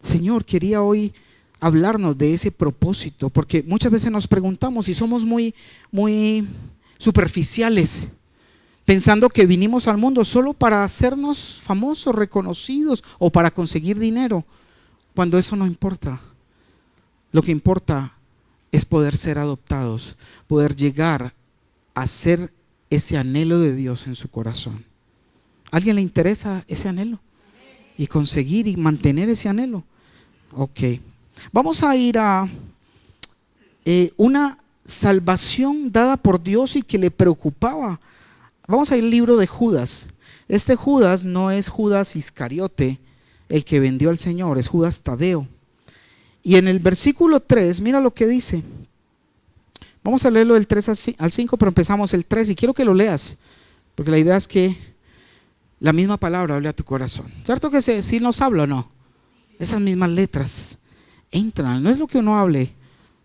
A: Señor quería hoy hablarnos, de ese propósito, porque muchas veces nos preguntamos y somos muy superficiales, pensando que vinimos al mundo solo para hacernos famosos, reconocidos o para conseguir dinero, cuando eso no importa. Lo que importa es poder ser adoptados, poder llegar a ser ese anhelo de Dios en su corazón. ¿A alguien le interesa ese anhelo? Y conseguir y mantener ese anhelo. Ok. Vamos a ir a una salvación dada por Dios y que le preocupaba. Vamos a ir al libro de Judas. Este Judas no es Judas Iscariote, el que vendió al Señor, es Judas Tadeo. Y en el versículo 3, mira lo que dice. Vamos a leerlo del 3 al 5, pero empezamos el 3 y quiero que lo leas, porque la idea es que la misma palabra hable a tu corazón. ¿Cierto que sí nos habla o no? Esas mismas letras entran, no es lo que uno hable,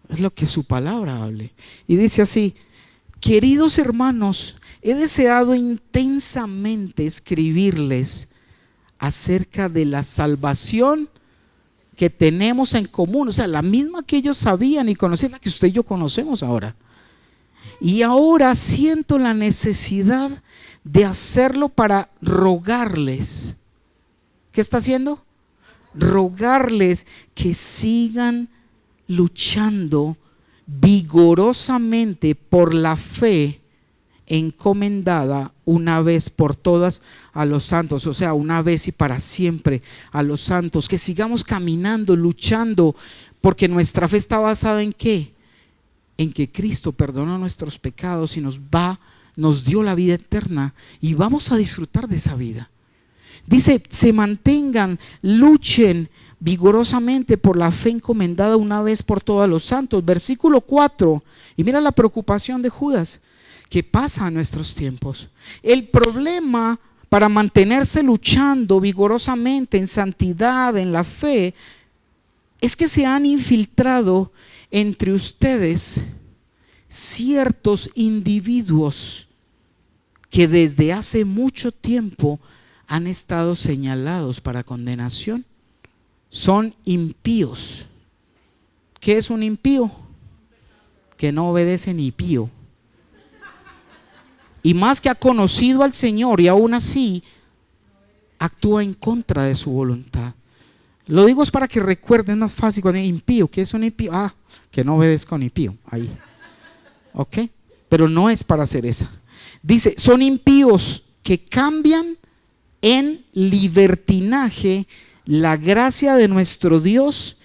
A: es lo que su palabra hable. Y dice así: queridos hermanos, he deseado intensamente escribirles acerca de la salvación que tenemos en común, o sea, la misma que ellos sabían y conocían, la que usted y yo conocemos ahora. Y ahora siento la necesidad de hacerlo para rogarles. ¿Qué está haciendo? Rogarles que sigan luchando vigorosamente por la fe encomendada una vez por todas a los santos, o sea, una vez y para siempre a los santos, que sigamos caminando, luchando, porque nuestra fe está basada ¿en qué? En que Cristo perdonó nuestros pecados y nos dio la vida eterna y vamos a disfrutar de esa vida. Dice, se mantengan, luchen vigorosamente por la fe encomendada una vez por todas a los santos. Versículo 4, y mira la preocupación de Judas. ¿Qué pasa en nuestros tiempos? El problema para mantenerse luchando vigorosamente en santidad, en la fe, es que se han infiltrado entre ustedes ciertos individuos que desde hace mucho tiempo han estado señalados para condenación. Son impíos. ¿Qué es un impío? Que no obedece ni pío. Y más que ha conocido al Señor y aún así actúa en contra de su voluntad. Lo digo es para que recuerden, más fácil cuando digo impío. ¿Qué es un impío? Que no obedezca ni pío. Ahí. ¿Ok? Pero no es para hacer esa. Dice, son impíos que cambian en libertinaje la gracia de nuestro Dios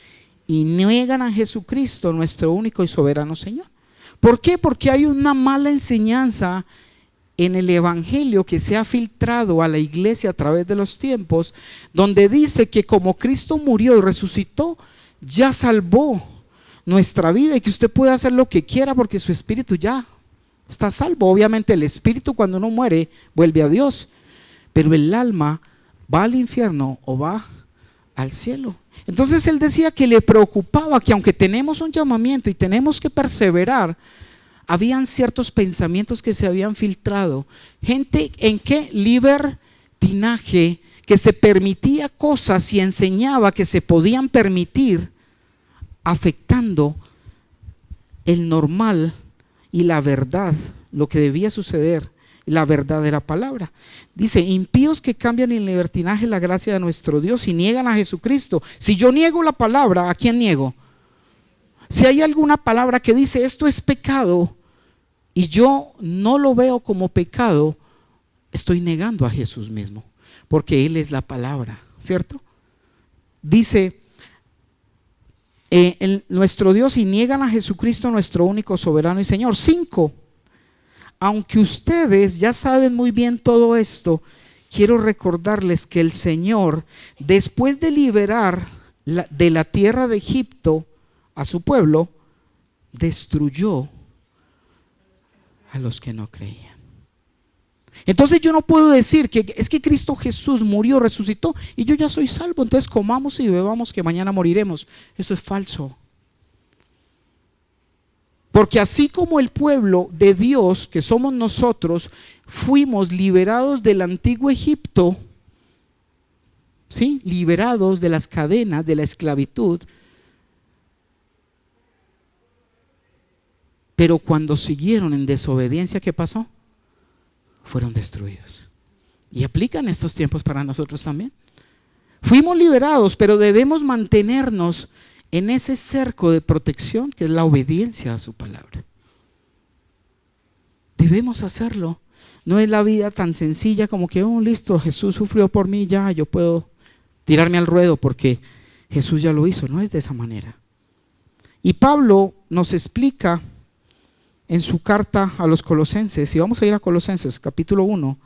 A: y niegan a Jesucristo, nuestro único y soberano Señor. ¿Por qué? Porque hay una mala enseñanza en el evangelio que se ha filtrado a la iglesia a través de los tiempos, donde dice que como Cristo murió y resucitó, ya salvó nuestra vida y que usted puede hacer lo que quiera porque su espíritu ya está salvo. Obviamente el espíritu cuando uno muere vuelve a Dios, pero el alma va al infierno o va al cielo. Entonces él decía que le preocupaba que aunque tenemos un llamamiento y tenemos que perseverar, habían ciertos pensamientos que se habían filtrado. Gente en qué libertinaje, que se permitía cosas y enseñaba que se podían permitir, afectando el normal y la verdad, lo que debía suceder, la verdad de la palabra. Dice, impíos que cambian en libertinaje la gracia de nuestro Dios y niegan a Jesucristo. Si yo niego la palabra, ¿a quién niego? Si hay alguna palabra que dice esto es pecado y yo no lo veo como pecado, estoy negando a Jesús mismo, porque Él es la palabra, ¿cierto? Dice nuestro Dios y niegan a Jesucristo, nuestro único soberano y Señor. 5. Aunque ustedes ya saben muy bien todo esto, quiero recordarles que el Señor, después de liberar de la tierra de Egipto a su pueblo, destruyó a los que no creían. Entonces yo no puedo decir que es que Cristo Jesús murió, resucitó y yo ya soy salvo, entonces comamos y bebamos que mañana moriremos. Eso es falso. Porque así como el pueblo de Dios, que somos nosotros, fuimos liberados del antiguo Egipto, ¿sí? Liberados de las cadenas de la esclavitud, pero cuando siguieron en desobediencia, ¿qué pasó? Fueron destruidos. Y aplican estos tiempos para nosotros también. Fuimos liberados, pero debemos mantenernos en ese cerco de protección que es la obediencia a su palabra. Debemos hacerlo. No es la vida tan sencilla como que, listo, Jesús sufrió por mí, ya yo puedo tirarme al ruedo porque Jesús ya lo hizo. No es de esa manera. Y Pablo nos explica en su carta a los Colosenses, y vamos a ir a Colosenses capítulo 1,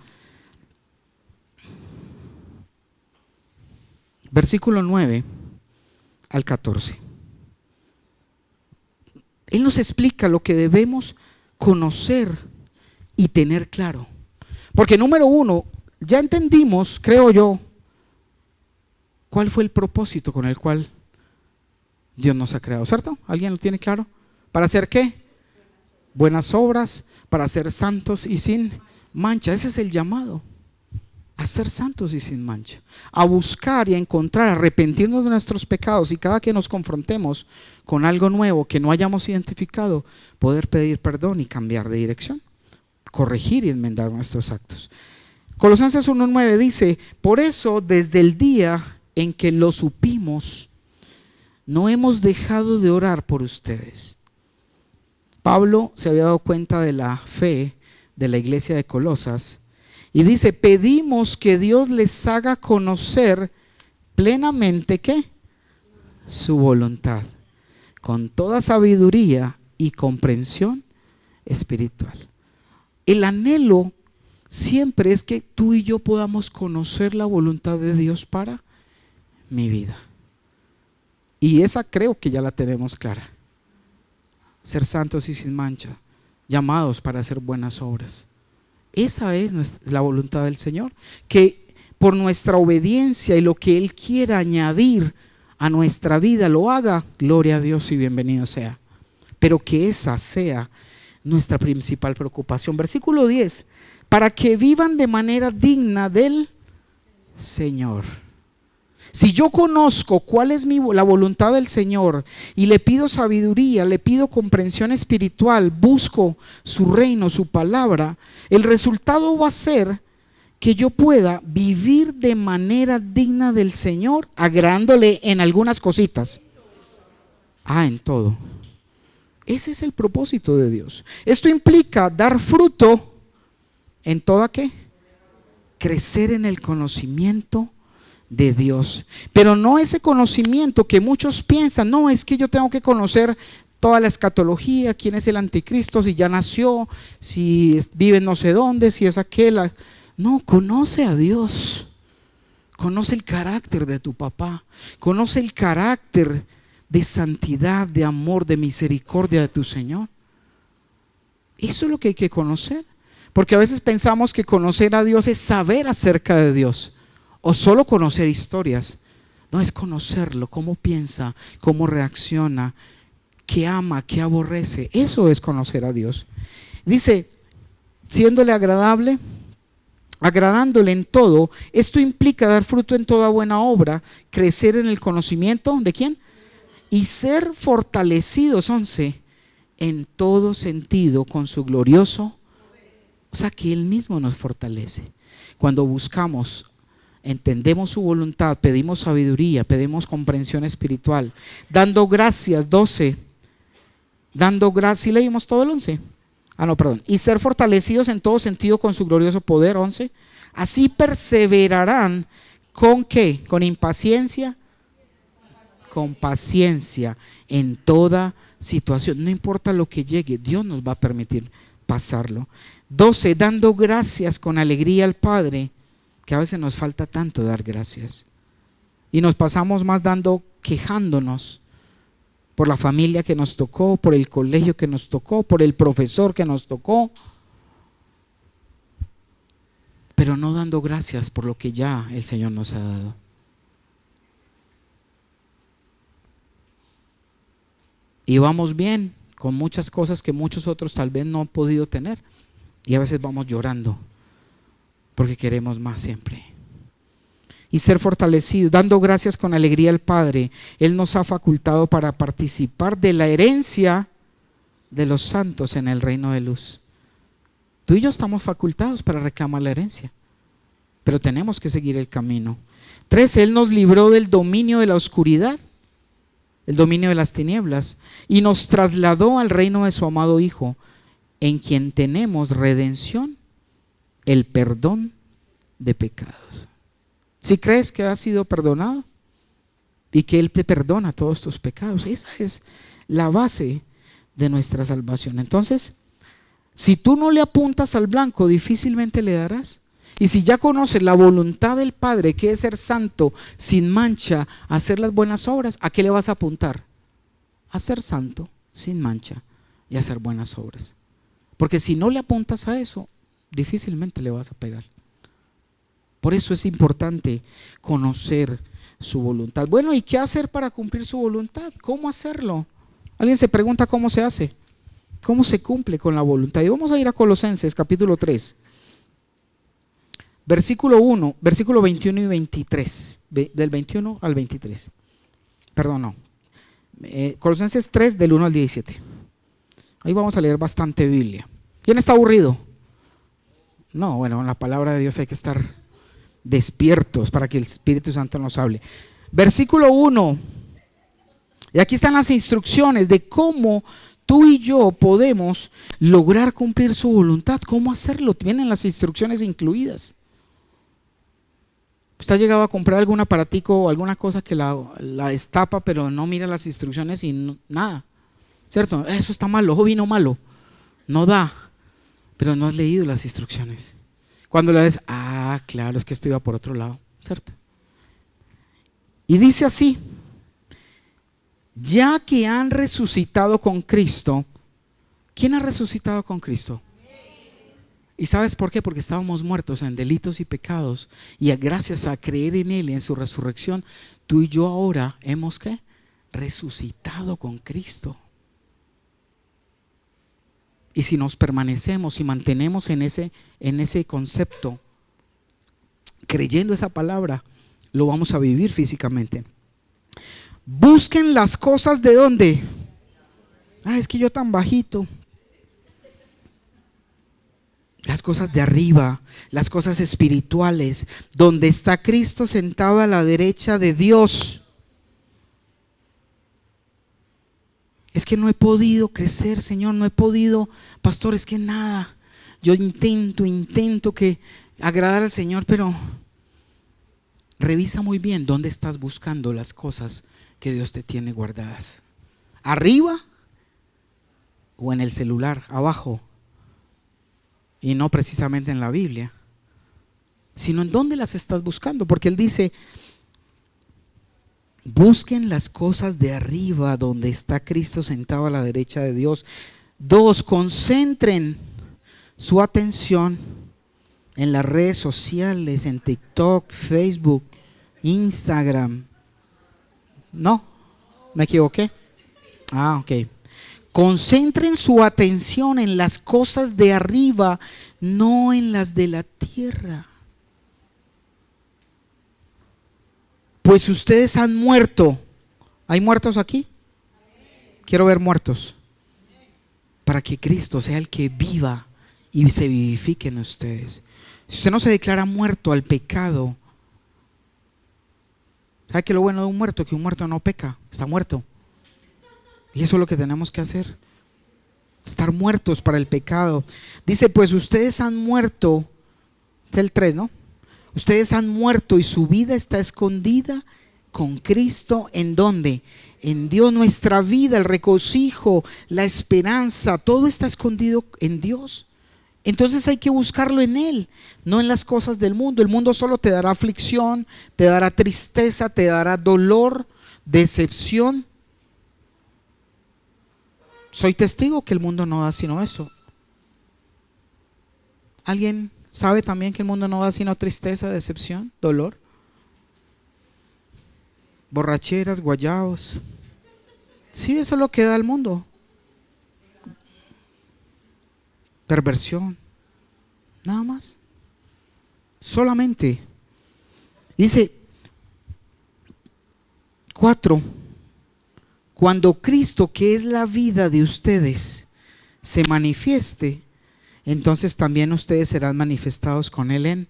A: versículo 9 al 14. Él nos explica lo que debemos conocer y tener claro. Porque número uno, ya entendimos, creo yo, cuál fue el propósito con el cual Dios nos ha creado, ¿cierto? ¿Alguien lo tiene claro? ¿Para hacer qué? Buenas obras, para ser santos y sin mancha. Ese es el llamado, a ser santos y sin mancha, a buscar y a encontrar, a arrepentirnos de nuestros pecados, y cada que nos confrontemos con algo nuevo que no hayamos identificado, poder pedir perdón y cambiar de dirección, corregir y enmendar nuestros actos. Colosenses 1:9 dice: por eso desde el día en que lo supimos, no hemos dejado de orar por ustedes. Pablo se había dado cuenta de la fe de la iglesia de Colosas y dice: pedimos que Dios les haga conocer plenamente ¿qué? Su voluntad, con toda sabiduría y comprensión espiritual. El anhelo siempre es que tú y yo podamos conocer la voluntad de Dios para mi vida. Y esa creo que ya la tenemos clara. Ser santos y sin mancha, llamados para hacer buenas obras. Esa es la voluntad del Señor, que por nuestra obediencia y lo que Él quiera añadir a nuestra vida lo haga. Gloria a Dios y bienvenido sea. Pero que esa sea nuestra principal preocupación. Versículo 10: para que vivan de manera digna del Señor. Si yo conozco cuál es la voluntad del Señor y le pido sabiduría, le pido comprensión espiritual, busco su reino, su palabra, el resultado va a ser que yo pueda vivir de manera digna del Señor, agradándole en algunas cositas. En todo. Ese es el propósito de Dios. Esto implica dar fruto en toda ¿qué? Crecer en el conocimiento de Dios, pero no ese conocimiento que muchos piensan: no, es que yo tengo que conocer toda la escatología, quién es el anticristo, si ya nació, si vive no sé dónde, si es aquel. No, conoce a Dios, conoce el carácter de tu papá, conoce el carácter de santidad, de amor, de misericordia de tu Señor. Eso es lo que hay que conocer, porque a veces pensamos que conocer a Dios es saber acerca de Dios, o solo conocer historias. No, es conocerlo, cómo piensa, cómo reacciona, qué ama, qué aborrece. Eso es conocer a Dios. Dice: siéndole agradable, agradándole en todo. Esto implica dar fruto en toda buena obra, crecer en el conocimiento ¿de quién? Y ser fortalecidos, 11, en todo sentido con su glorioso. O sea, que Él mismo nos fortalece. Cuando buscamos, entendemos su voluntad, pedimos sabiduría, pedimos comprensión espiritual, dando gracias, 12, dando gracias. ¿Sí leímos todo el 11? Perdón. Y ser fortalecidos en todo sentido con su glorioso poder, 11. Así perseverarán ¿con qué? Con impaciencia, con paciencia en toda situación. No importa lo que llegue, Dios nos va a permitir pasarlo. 12, dando gracias con alegría al Padre, que a veces nos falta tanto dar gracias y nos pasamos más quejándonos por la familia que nos tocó, por el colegio que nos tocó, por el profesor que nos tocó, pero no dando gracias por lo que ya el Señor nos ha dado. Y vamos bien con muchas cosas que muchos otros tal vez no han podido tener, y a veces vamos llorando porque queremos más siempre. Y ser fortalecidos, dando gracias con alegría al Padre. Él nos ha facultado para participar de la herencia de los santos en el reino de luz. Tú y yo estamos facultados para reclamar la herencia, pero tenemos que seguir el camino. 13, Él nos libró del dominio de la oscuridad, el dominio de las tinieblas, y nos trasladó al reino de su amado Hijo, en quien tenemos redención, el perdón de pecados. Si crees que has sido perdonado y que Él te perdona todos tus pecados, esa es la base de nuestra salvación. Entonces, si tú no le apuntas al blanco, difícilmente le darás. Y si ya conoces la voluntad del Padre, que es ser santo, sin mancha, hacer las buenas obras, ¿a qué le vas a apuntar? A ser santo, sin mancha y a hacer buenas obras. Porque si no le apuntas a eso, difícilmente le vas a pegar. Por eso es importante conocer su voluntad. Bueno, ¿y qué hacer para cumplir su voluntad? ¿Cómo hacerlo? Alguien se pregunta cómo se hace, cómo se cumple con la voluntad. Y vamos a ir a Colosenses capítulo 3, versículo 1, versículo 21 y 23, del 21 al 23. Perdón, no. Colosenses 3 del 1 al 17. Ahí vamos a leer bastante Biblia. ¿Quién está aburrido? No, bueno, en la palabra de Dios hay que estar despiertos para que el Espíritu Santo nos hable. Versículo 1. Y aquí están las instrucciones de cómo tú y yo podemos lograr cumplir su voluntad. ¿Cómo hacerlo? Vienen las instrucciones incluidas. Usted ha llegado a comprar algún aparatico o alguna cosa que la destapa, pero no mira las instrucciones y nada, ¿cierto? Eso está malo, ojo, vino malo, no da, pero no has leído las instrucciones. Cuando la ves, claro, es que esto iba por otro lado, ¿cierto? Y dice así: ya que han resucitado con Cristo. ¿Quién ha resucitado con Cristo? ¿Y sabes por qué? Porque estábamos muertos en delitos y pecados, y gracias a creer en Él y en su resurrección, tú y yo ahora hemos ¿qué? Resucitado con Cristo. Y si nos permanecemos y mantenemos en ese concepto, creyendo esa palabra, lo vamos a vivir físicamente. Busquen las cosas de ¿dónde? Es que yo tan bajito. Las cosas de arriba, las cosas espirituales, donde está Cristo sentado a la derecha de Dios. Es que no he podido crecer, Señor, no he podido, pastor, es que nada. Yo intento que agradar al Señor, pero revisa muy bien dónde estás buscando las cosas que Dios te tiene guardadas. ¿Arriba o en el celular, abajo? Y no precisamente en la Biblia, sino en dónde las estás buscando, porque Él dice: busquen las cosas de arriba, donde está Cristo sentado a la derecha de Dios. 2, concentren su atención en las redes sociales, en TikTok, Facebook, Instagram. No, me equivoqué. Ok. Concentren su atención en las cosas de arriba, no en las de la tierra. Pues ustedes han muerto. ¿Hay muertos aquí? Quiero ver muertos. Para que Cristo sea el que viva y se vivifique en ustedes. Si usted no se declara muerto al pecado, ¿sabe qué es lo bueno de un muerto? Que un muerto no peca, está muerto. Y eso es lo que tenemos que hacer, estar muertos para el pecado. Dice: pues ustedes han muerto, es el 3, ¿no? Ustedes han muerto y su vida está escondida con Cristo. ¿En dónde? En Dios. Nuestra vida, el regocijo, la esperanza, todo está escondido en Dios. Entonces hay que buscarlo en Él, no en las cosas del mundo. El mundo solo te dará aflicción, te dará tristeza, te dará dolor, decepción. Soy testigo que el mundo no da sino eso. ¿Alguien sabe también que el mundo no da sino tristeza, decepción, dolor? Borracheras, guayabos. Sí, eso es lo que da el mundo. Perversión. Nada más. Solamente. Dice 4. Cuando Cristo, que es la vida de ustedes, se manifieste, entonces también ustedes serán manifestados con Él en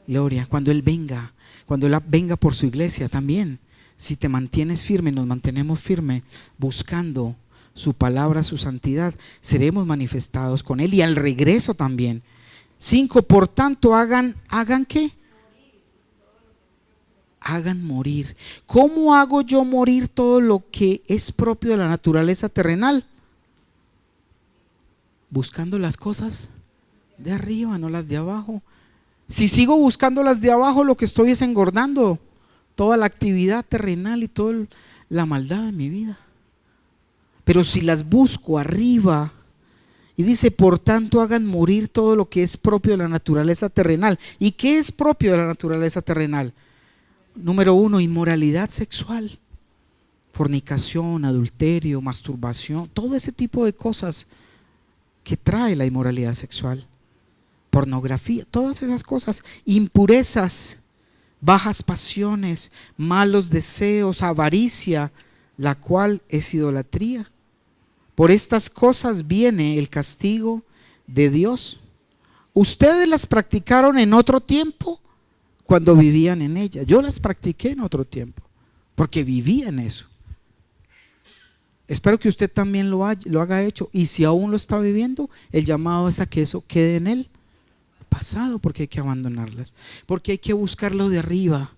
A: gloria. Cuando Él venga por su iglesia también. Si te mantienes firme, nos mantenemos firmes buscando su palabra, su santidad, seremos manifestados con Él y al regreso también. 5, por tanto hagan ¿qué? Hagan morir. ¿Cómo hago yo morir todo lo que es propio de la naturaleza terrenal? buscando las cosas de arriba, no las de abajo. Si sigo buscando las de abajo, lo que estoy es engordando toda la actividad terrenal y toda la maldad de mi vida. Pero si las busco arriba, y dice, por tanto hagan morir todo lo que es propio de la naturaleza terrenal. ¿Y qué es propio de la naturaleza terrenal? Número 1, inmoralidad sexual, fornicación, adulterio, masturbación, todo ese tipo de cosas que trae la inmoralidad sexual, pornografía, todas esas cosas, impurezas, bajas pasiones, malos deseos, avaricia, la cual es idolatría. Por estas cosas viene el castigo de Dios. Ustedes las practicaron en otro tiempo cuando vivían en ella. Yo las practiqué en otro tiempo porque vivía en eso. Espero que usted también lo haga hecho, y si aún lo está viviendo, el llamado es a que eso quede en el pasado, porque hay que abandonarlas, porque hay que buscarlo de arriba.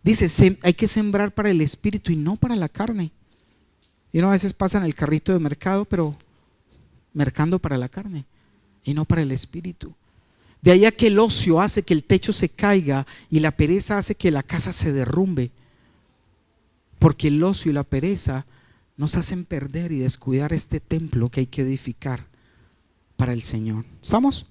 A: Dice, hay que sembrar para el espíritu y no para la carne. Y uno a veces pasa en el carrito de mercado, pero mercando para la carne y no para el espíritu. De ahí a que el ocio hace que el techo se caiga y la pereza hace que la casa se derrumbe, porque el ocio y la pereza nos hacen perder y descuidar este templo que hay que edificar para el Señor. ¿Estamos?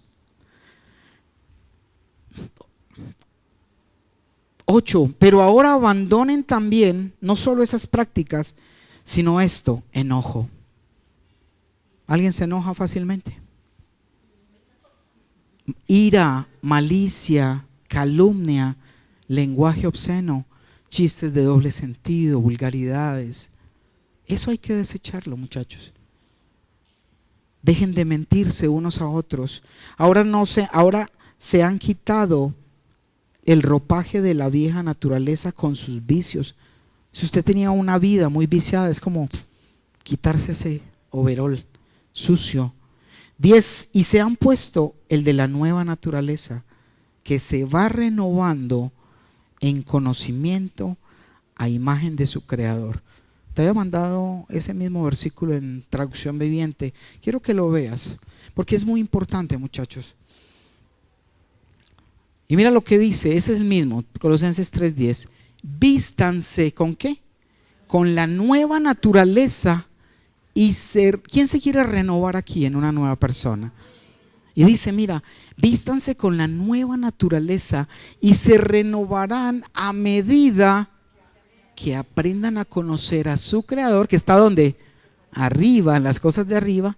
A: 8. Pero ahora abandonen también no solo esas prácticas, sino esto, enojo. ¿Alguien se enoja fácilmente? Ira, malicia, calumnia, lenguaje obsceno, chistes de doble sentido, vulgaridades. Eso hay que desecharlo, muchachos. Dejen de mentirse unos a otros. Ahora se han quitado el ropaje de la vieja naturaleza con sus vicios. Si usted tenía una vida muy viciada, es como quitarse ese overol sucio. 10. Y se han puesto el de la nueva naturaleza, que se va renovando en conocimiento a imagen de su Creador. Te había mandado ese mismo versículo en traducción viviente. Quiero que lo veas, porque es muy importante, muchachos. Y mira lo que dice, ese es el mismo, Colosenses 3:10. Vístanse, ¿con qué? Con la nueva naturaleza y ser. ¿Quién se quiere renovar aquí en una nueva persona? Y dice, mira, vístanse con la nueva naturaleza y se renovarán a medida que aprendan a conocer a su Creador, que está donde, arriba, en las cosas de arriba,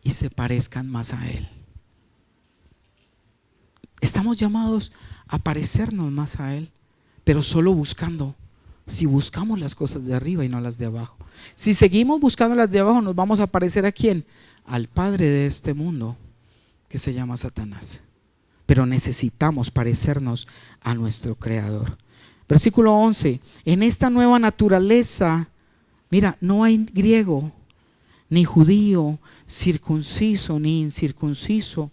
A: y se parezcan más a Él. Estamos llamados a parecernos más a Él, pero solo buscando. Si buscamos las cosas de arriba y no las de abajo. Si seguimos buscando las de abajo, nos vamos a parecer ¿a quién? Al padre de este mundo, que se llama Satanás. Pero necesitamos parecernos a nuestro Creador. Versículo 11. En esta nueva naturaleza, mira, no hay griego, ni judío, circunciso, ni incircunciso,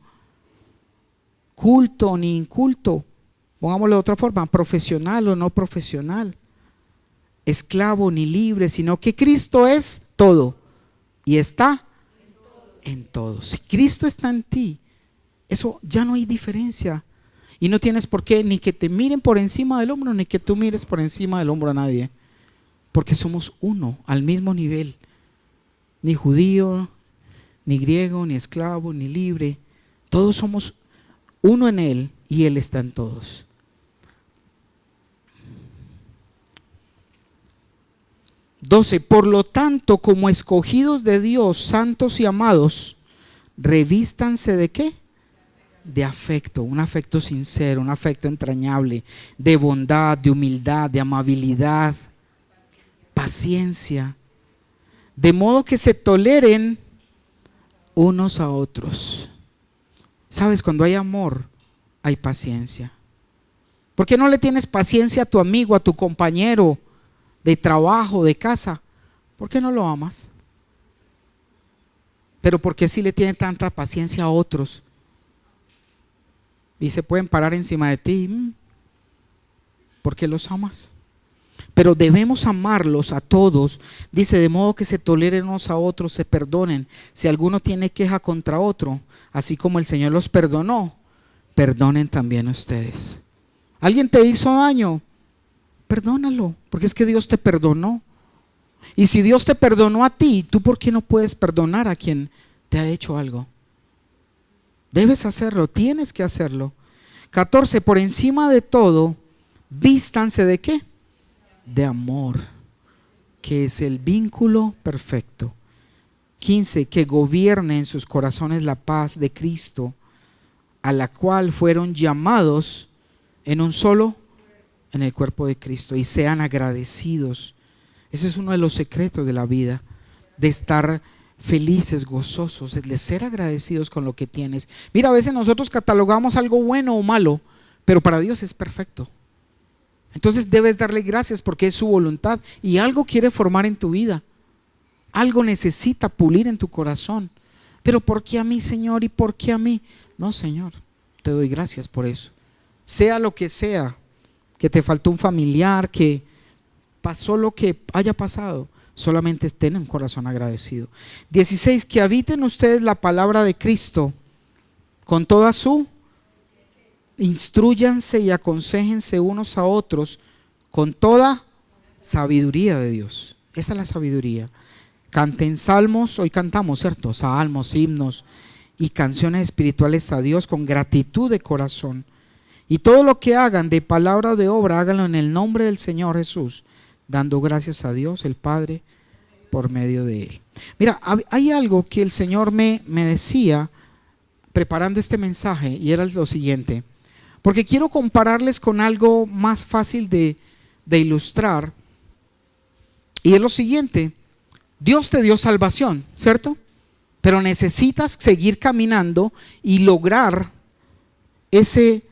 A: culto, ni inculto. Pongámoslo de otra forma, profesional o no profesional, esclavo ni libre, sino que Cristo es todo y está en todo. Si Cristo está en ti, eso ya no hay diferencia. Y no tienes por qué ni que te miren por encima del hombro, ni que tú mires por encima del hombro a nadie. Porque somos uno, al mismo nivel. Ni judío, ni griego, ni esclavo, ni libre. Todos somos uno en Él y Él está en todos. Por lo tanto, como escogidos de Dios, santos y amados, revístanse ¿de qué? De afecto, un afecto sincero, un afecto entrañable, de bondad, de humildad, de amabilidad, paciencia, de modo que se toleren unos a otros. ¿Sabes? Cuando hay amor, hay paciencia. ¿Por qué no le tienes paciencia a tu amigo, a tu compañero de trabajo, de casa? ¿Por qué no lo amas? Pero ¿por qué sí le tiene tanta paciencia a otros? Y se pueden parar encima de ti. ¿Por qué los amas? Pero debemos amarlos a todos. Dice, de modo que se toleren unos a otros, se perdonen. Si alguno tiene queja contra otro, así como el Señor los perdonó, perdonen también ustedes. ¿Alguien te hizo daño? Perdónalo, porque es que Dios te perdonó. Y si Dios te perdonó a ti, ¿tú por qué no puedes perdonar a quien te ha hecho algo? Debes hacerlo, tienes que hacerlo. 14, por encima de todo, vístanse ¿de qué? De amor, que es el vínculo perfecto. 15, que gobierne en sus corazones la paz de Cristo, a la cual fueron llamados en un solo, en el cuerpo de Cristo, y sean agradecidos. Ese es uno de los secretos de la vida, de estar felices, gozosos, de ser agradecidos con lo que tienes. Mira, a veces nosotros catalogamos algo bueno o malo, pero para Dios es perfecto. Entonces debes darle gracias porque es su voluntad y algo quiere formar en tu vida. Algo necesita pulir en tu corazón. Pero ¿por qué a mí, Señor? ¿Y por qué a mí? No, Señor, te doy gracias por eso. Sea lo que sea, que te faltó un familiar, que pasó lo que haya pasado, solamente ten un corazón agradecido. 16, que habiten ustedes la palabra de Cristo con toda su, instrúyanse y aconséjense unos a otros con toda sabiduría de Dios. Esa es la sabiduría. Canten salmos, hoy cantamos, ¿cierto? Salmos, himnos y canciones espirituales a Dios con gratitud de corazón. Y todo lo que hagan de palabra o de obra, háganlo en el nombre del Señor Jesús, dando gracias a Dios el Padre por medio de Él. Mira, hay algo que el Señor me decía preparando este mensaje y era lo siguiente, porque quiero compararles con algo más fácil de ilustrar, y es lo siguiente. Dios te dio salvación, ¿cierto? Pero necesitas seguir caminando y lograr ese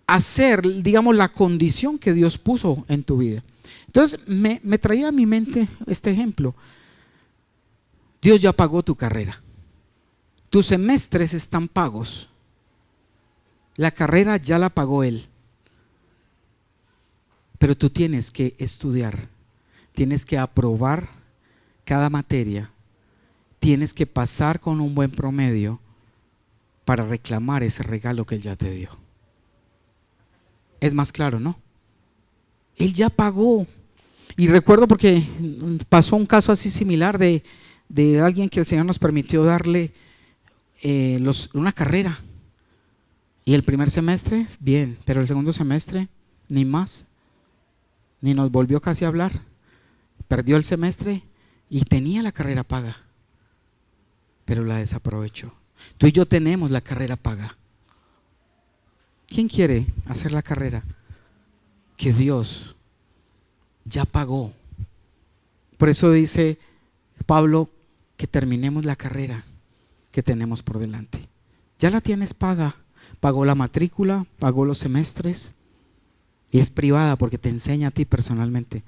A: hacer, digamos, la condición que Dios puso en tu vida. Entonces me traía a mi mente este ejemplo. Dios ya pagó tu carrera. Tus semestres están pagos. La carrera ya la pagó Él. Pero tú tienes que estudiar. Tienes que aprobar cada materia. Tienes que pasar con un buen promedio para reclamar ese regalo que Él ya te dio. Es más claro, ¿no? Él ya pagó. Y recuerdo porque pasó un caso así similar de alguien que el Señor nos permitió darle una carrera. Y el primer semestre, bien, pero el segundo semestre, ni más. Ni nos volvió casi a hablar. Perdió el semestre y tenía la carrera paga, pero la desaprovechó. Tú y yo tenemos la carrera paga. ¿Quién quiere hacer la carrera que Dios ya pagó? Por eso dice Pablo que terminemos la carrera que tenemos por delante. Ya la tienes paga. Pagó la matrícula, pagó los semestres y es privada porque te enseña a ti personalmente.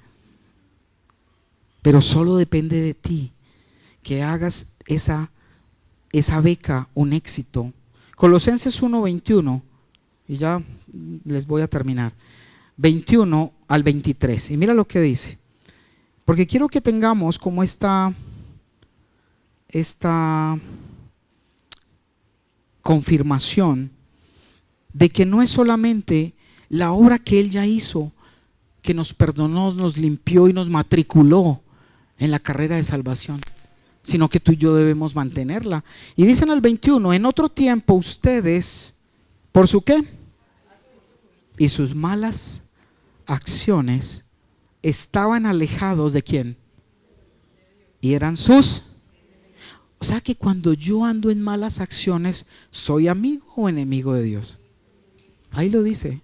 A: Pero solo depende de ti que hagas esa beca un éxito. Colosenses 1:21, y ya les voy a terminar, 21 al 23, y mira lo que dice, porque quiero que tengamos como esta confirmación de que no es solamente la obra que Él ya hizo, que nos perdonó, nos limpió y nos matriculó en la carrera de salvación, sino que tú y yo debemos mantenerla. Y dice en el 21, en otro tiempo ustedes, ¿por su qué? Y sus malas acciones estaban alejados ¿de quién? Y eran sus. O sea que cuando yo ando en malas acciones, ¿soy amigo o enemigo de Dios? Ahí lo dice.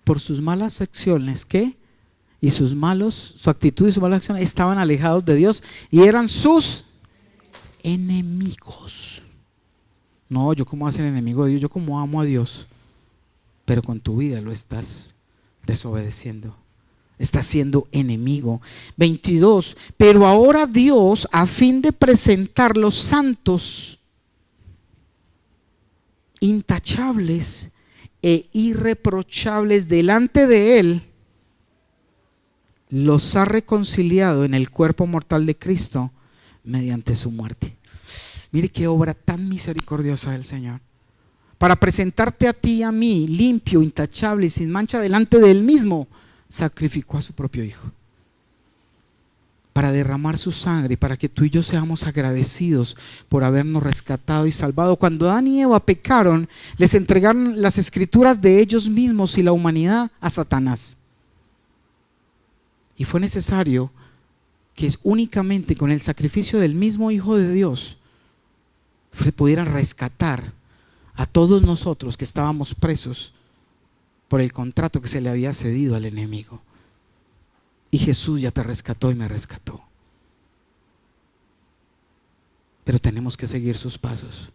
A: Por sus malas acciones, ¿qué? Y su actitud y sus malas acciones estaban alejados de Dios y eran sus enemigos. No, yo como voy a ser enemigo de Dios, yo como amo a Dios, pero con tu vida lo estás desobedeciendo. Estás siendo enemigo. 22, pero ahora Dios, a fin de presentar los santos, intachables e irreprochables delante de Él, los ha reconciliado en el cuerpo mortal de Cristo mediante su muerte. Mire qué obra tan misericordiosa del Señor. Para presentarte a ti y a mí limpio, intachable y sin mancha delante de Él mismo, sacrificó a su propio Hijo. Para derramar su sangre y para que tú y yo seamos agradecidos por habernos rescatado y salvado. Cuando Adán y Eva pecaron, les entregaron las escrituras de ellos mismos y la humanidad a Satanás. Y fue necesario que únicamente con el sacrificio del mismo Hijo de Dios se pudiera rescatar a todos nosotros que estábamos presos por el contrato que se le había cedido al enemigo. Y Jesús ya te rescató y me rescató. Pero tenemos que seguir sus pasos.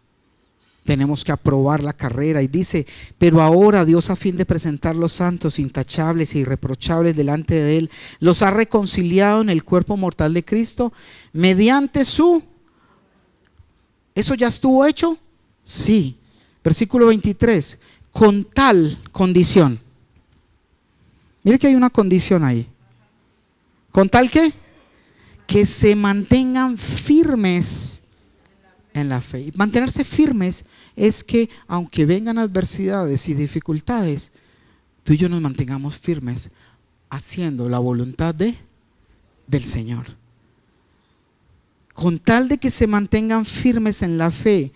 A: Tenemos que aprobar la carrera. Y dice, pero ahora Dios, a fin de presentar los santos, intachables e irreprochables delante de Él, los ha reconciliado en el cuerpo mortal de Cristo mediante su... ¿Eso ya estuvo hecho? Sí. Versículo 23. Con tal condición. Mire que hay una condición ahí. ¿Con tal qué? Que se mantengan firmes en la fe. Y mantenerse firmes es que aunque vengan adversidades y dificultades, tú y yo nos mantengamos firmes haciendo la voluntad del Señor. Con tal de que se mantengan firmes en la fe.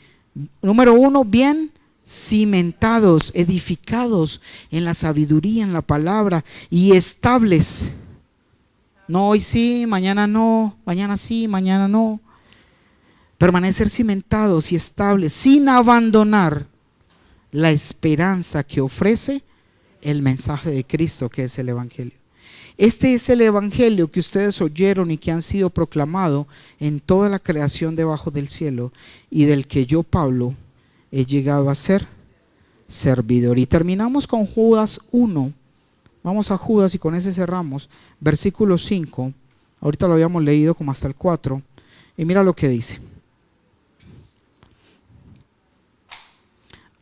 A: Número 1, bien cimentados, edificados en la sabiduría, en la palabra y estables. No, hoy sí, mañana no, mañana sí, mañana no. Permanecer cimentados y estables sin abandonar la esperanza que ofrece el mensaje de Cristo, que es el Evangelio. Este es el Evangelio que ustedes oyeron y que han sido proclamado en toda la creación debajo del cielo, y del que yo, Pablo, he llegado a ser servidor. Y terminamos con Judas 1. Vamos a Judas y con ese cerramos. Versículo 5. Ahorita lo habíamos leído como hasta el 4. Y mira lo que dice.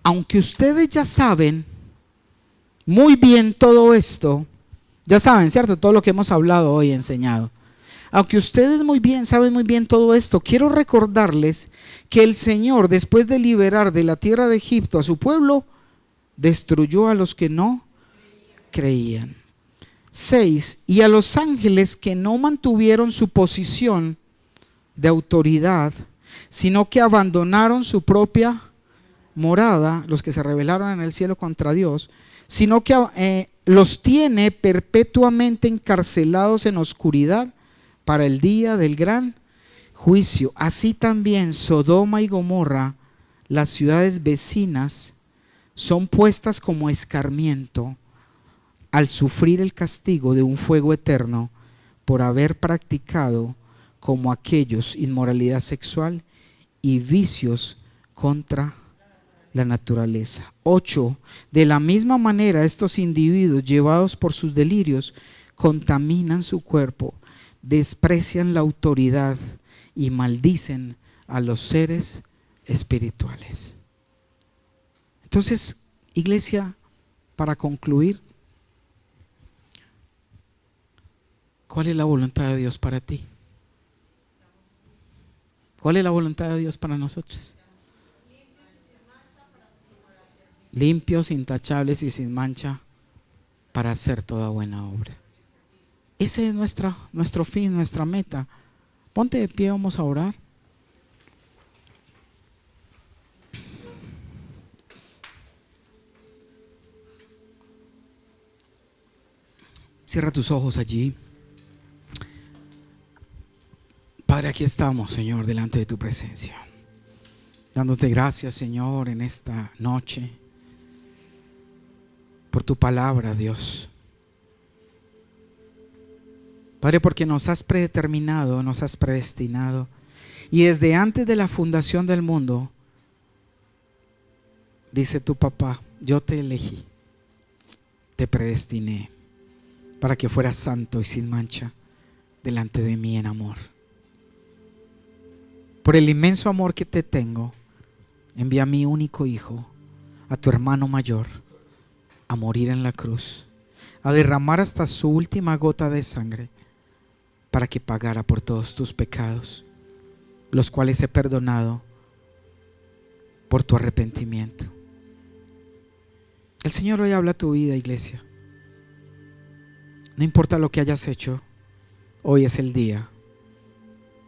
A: Aunque ustedes ya saben muy bien todo esto, ya saben, ¿cierto? Todo lo que hemos hablado hoy, enseñado. Aunque ustedes saben muy bien todo esto, quiero recordarles que el Señor, después de liberar de la tierra de Egipto a su pueblo, destruyó a los que no creían. 6. Y a los ángeles que no mantuvieron su posición de autoridad, sino que abandonaron su propia morada, los que se rebelaron en el cielo contra Dios, sino que los tiene perpetuamente encarcelados en oscuridad para el día del gran juicio. Así también Sodoma y Gomorra, las ciudades vecinas, son puestas como escarmiento al sufrir el castigo de un fuego eterno por haber practicado como aquellos inmoralidad sexual y vicios contra la naturaleza. 8. De la misma manera, estos individuos, llevados por sus delirios, contaminan su cuerpo, desprecian la autoridad y maldicen a los seres espirituales. Entonces, iglesia, para concluir, ¿cuál es la voluntad de Dios para ti? ¿Cuál es la voluntad de Dios para nosotros? Limpios, intachables y sin mancha para hacer toda buena obra. Ese es nuestro fin, nuestra meta. Ponte de pie, vamos a orar. Cierra tus ojos allí. Padre, aquí estamos, Señor, delante de tu presencia, dándote gracias, Señor, en esta noche por tu palabra, Dios. Padre, porque nos has predeterminado, nos has predestinado, y desde antes de la fundación del mundo, dice tu papá, yo te elegí, te predestiné para que fueras santo y sin mancha delante de mí en amor. Por el inmenso amor que te tengo, envía a mi único hijo, a tu hermano mayor, a morir en la cruz, a derramar hasta su última gota de sangre para que pagara por todos tus pecados, los cuales he perdonado por tu arrepentimiento. El Señor hoy habla a tu vida, iglesia. No importa lo que hayas hecho, hoy es el día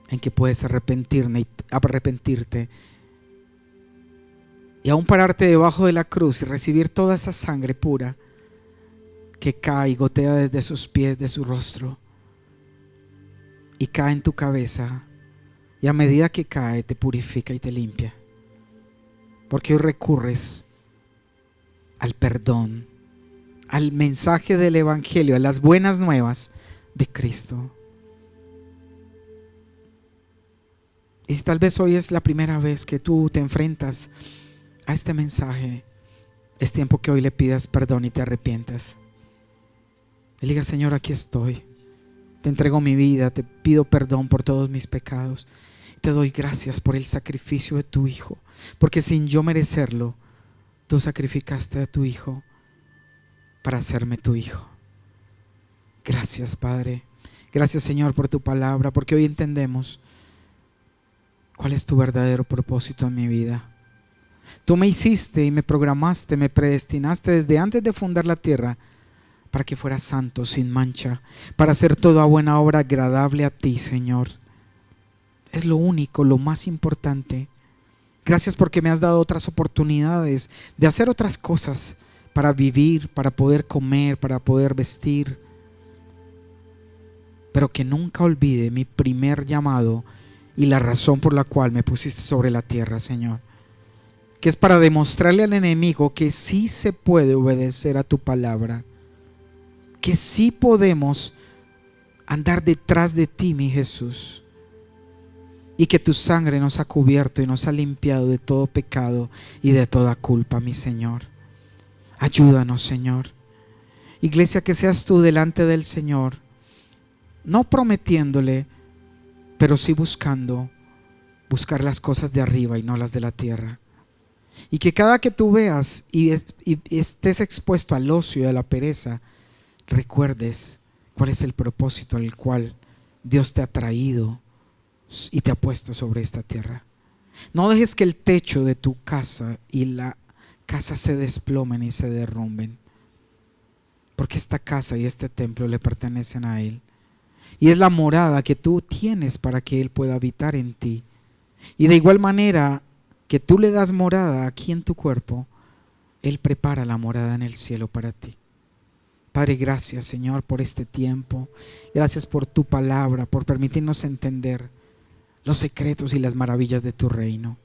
A: en que puedes arrepentirte y aún pararte debajo de la cruz y recibir toda esa sangre pura que cae y gotea desde sus pies, de su rostro, y cae en tu cabeza, y a medida que cae te purifica y te limpia, porque hoy recurres al perdón, al mensaje del evangelio, a las buenas nuevas de Cristo. Y si tal vez hoy es la primera vez que tú te enfrentas a este mensaje, es tiempo que hoy le pidas perdón y te arrepientas. Y diga: Señor, aquí estoy, te entrego mi vida, te pido perdón por todos mis pecados, te doy gracias por el sacrificio de tu Hijo, porque sin yo merecerlo, tú sacrificaste a tu Hijo para hacerme tu hijo. Gracias, Padre. Gracias, Señor, por tu palabra, porque hoy entendemos cuál es tu verdadero propósito en mi vida. Tú me hiciste y me programaste, me predestinaste desde antes de fundar la tierra para que fuera santo, sin mancha, para hacer toda buena obra agradable a ti, Señor. Es lo único, lo más importante. Gracias porque me has dado otras oportunidades de hacer otras cosas para vivir, para poder comer, para poder vestir. Pero que nunca olvide mi primer llamado y la razón por la cual me pusiste sobre la tierra, Señor. Que es para demostrarle al enemigo que sí se puede obedecer a tu palabra. Que sí podemos andar detrás de ti, mi Jesús. Y que tu sangre nos ha cubierto y nos ha limpiado de todo pecado y de toda culpa, mi Señor. Ayúdanos, Señor. Iglesia, que seas tú delante del Señor, no prometiéndole, pero sí buscar las cosas de arriba y no las de la tierra. Y que cada que tú veas y estés expuesto al ocio y a la pereza, recuerdes cuál es el propósito al cual Dios te ha traído y te ha puesto sobre esta tierra. No dejes que el techo de tu casa y la casa se desplomen y se derrumben, porque esta casa y este templo le pertenecen a Él, y es la morada que tú tienes para que Él pueda habitar en ti. Y de igual manera que tú le das morada aquí en tu cuerpo, Él prepara la morada en el cielo para ti. Padre, gracias, Señor, por este tiempo. Gracias por tu palabra, por permitirnos entender los secretos y las maravillas de tu reino.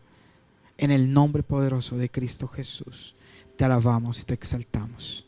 A: En el nombre poderoso de Cristo Jesús, te alabamos y te exaltamos.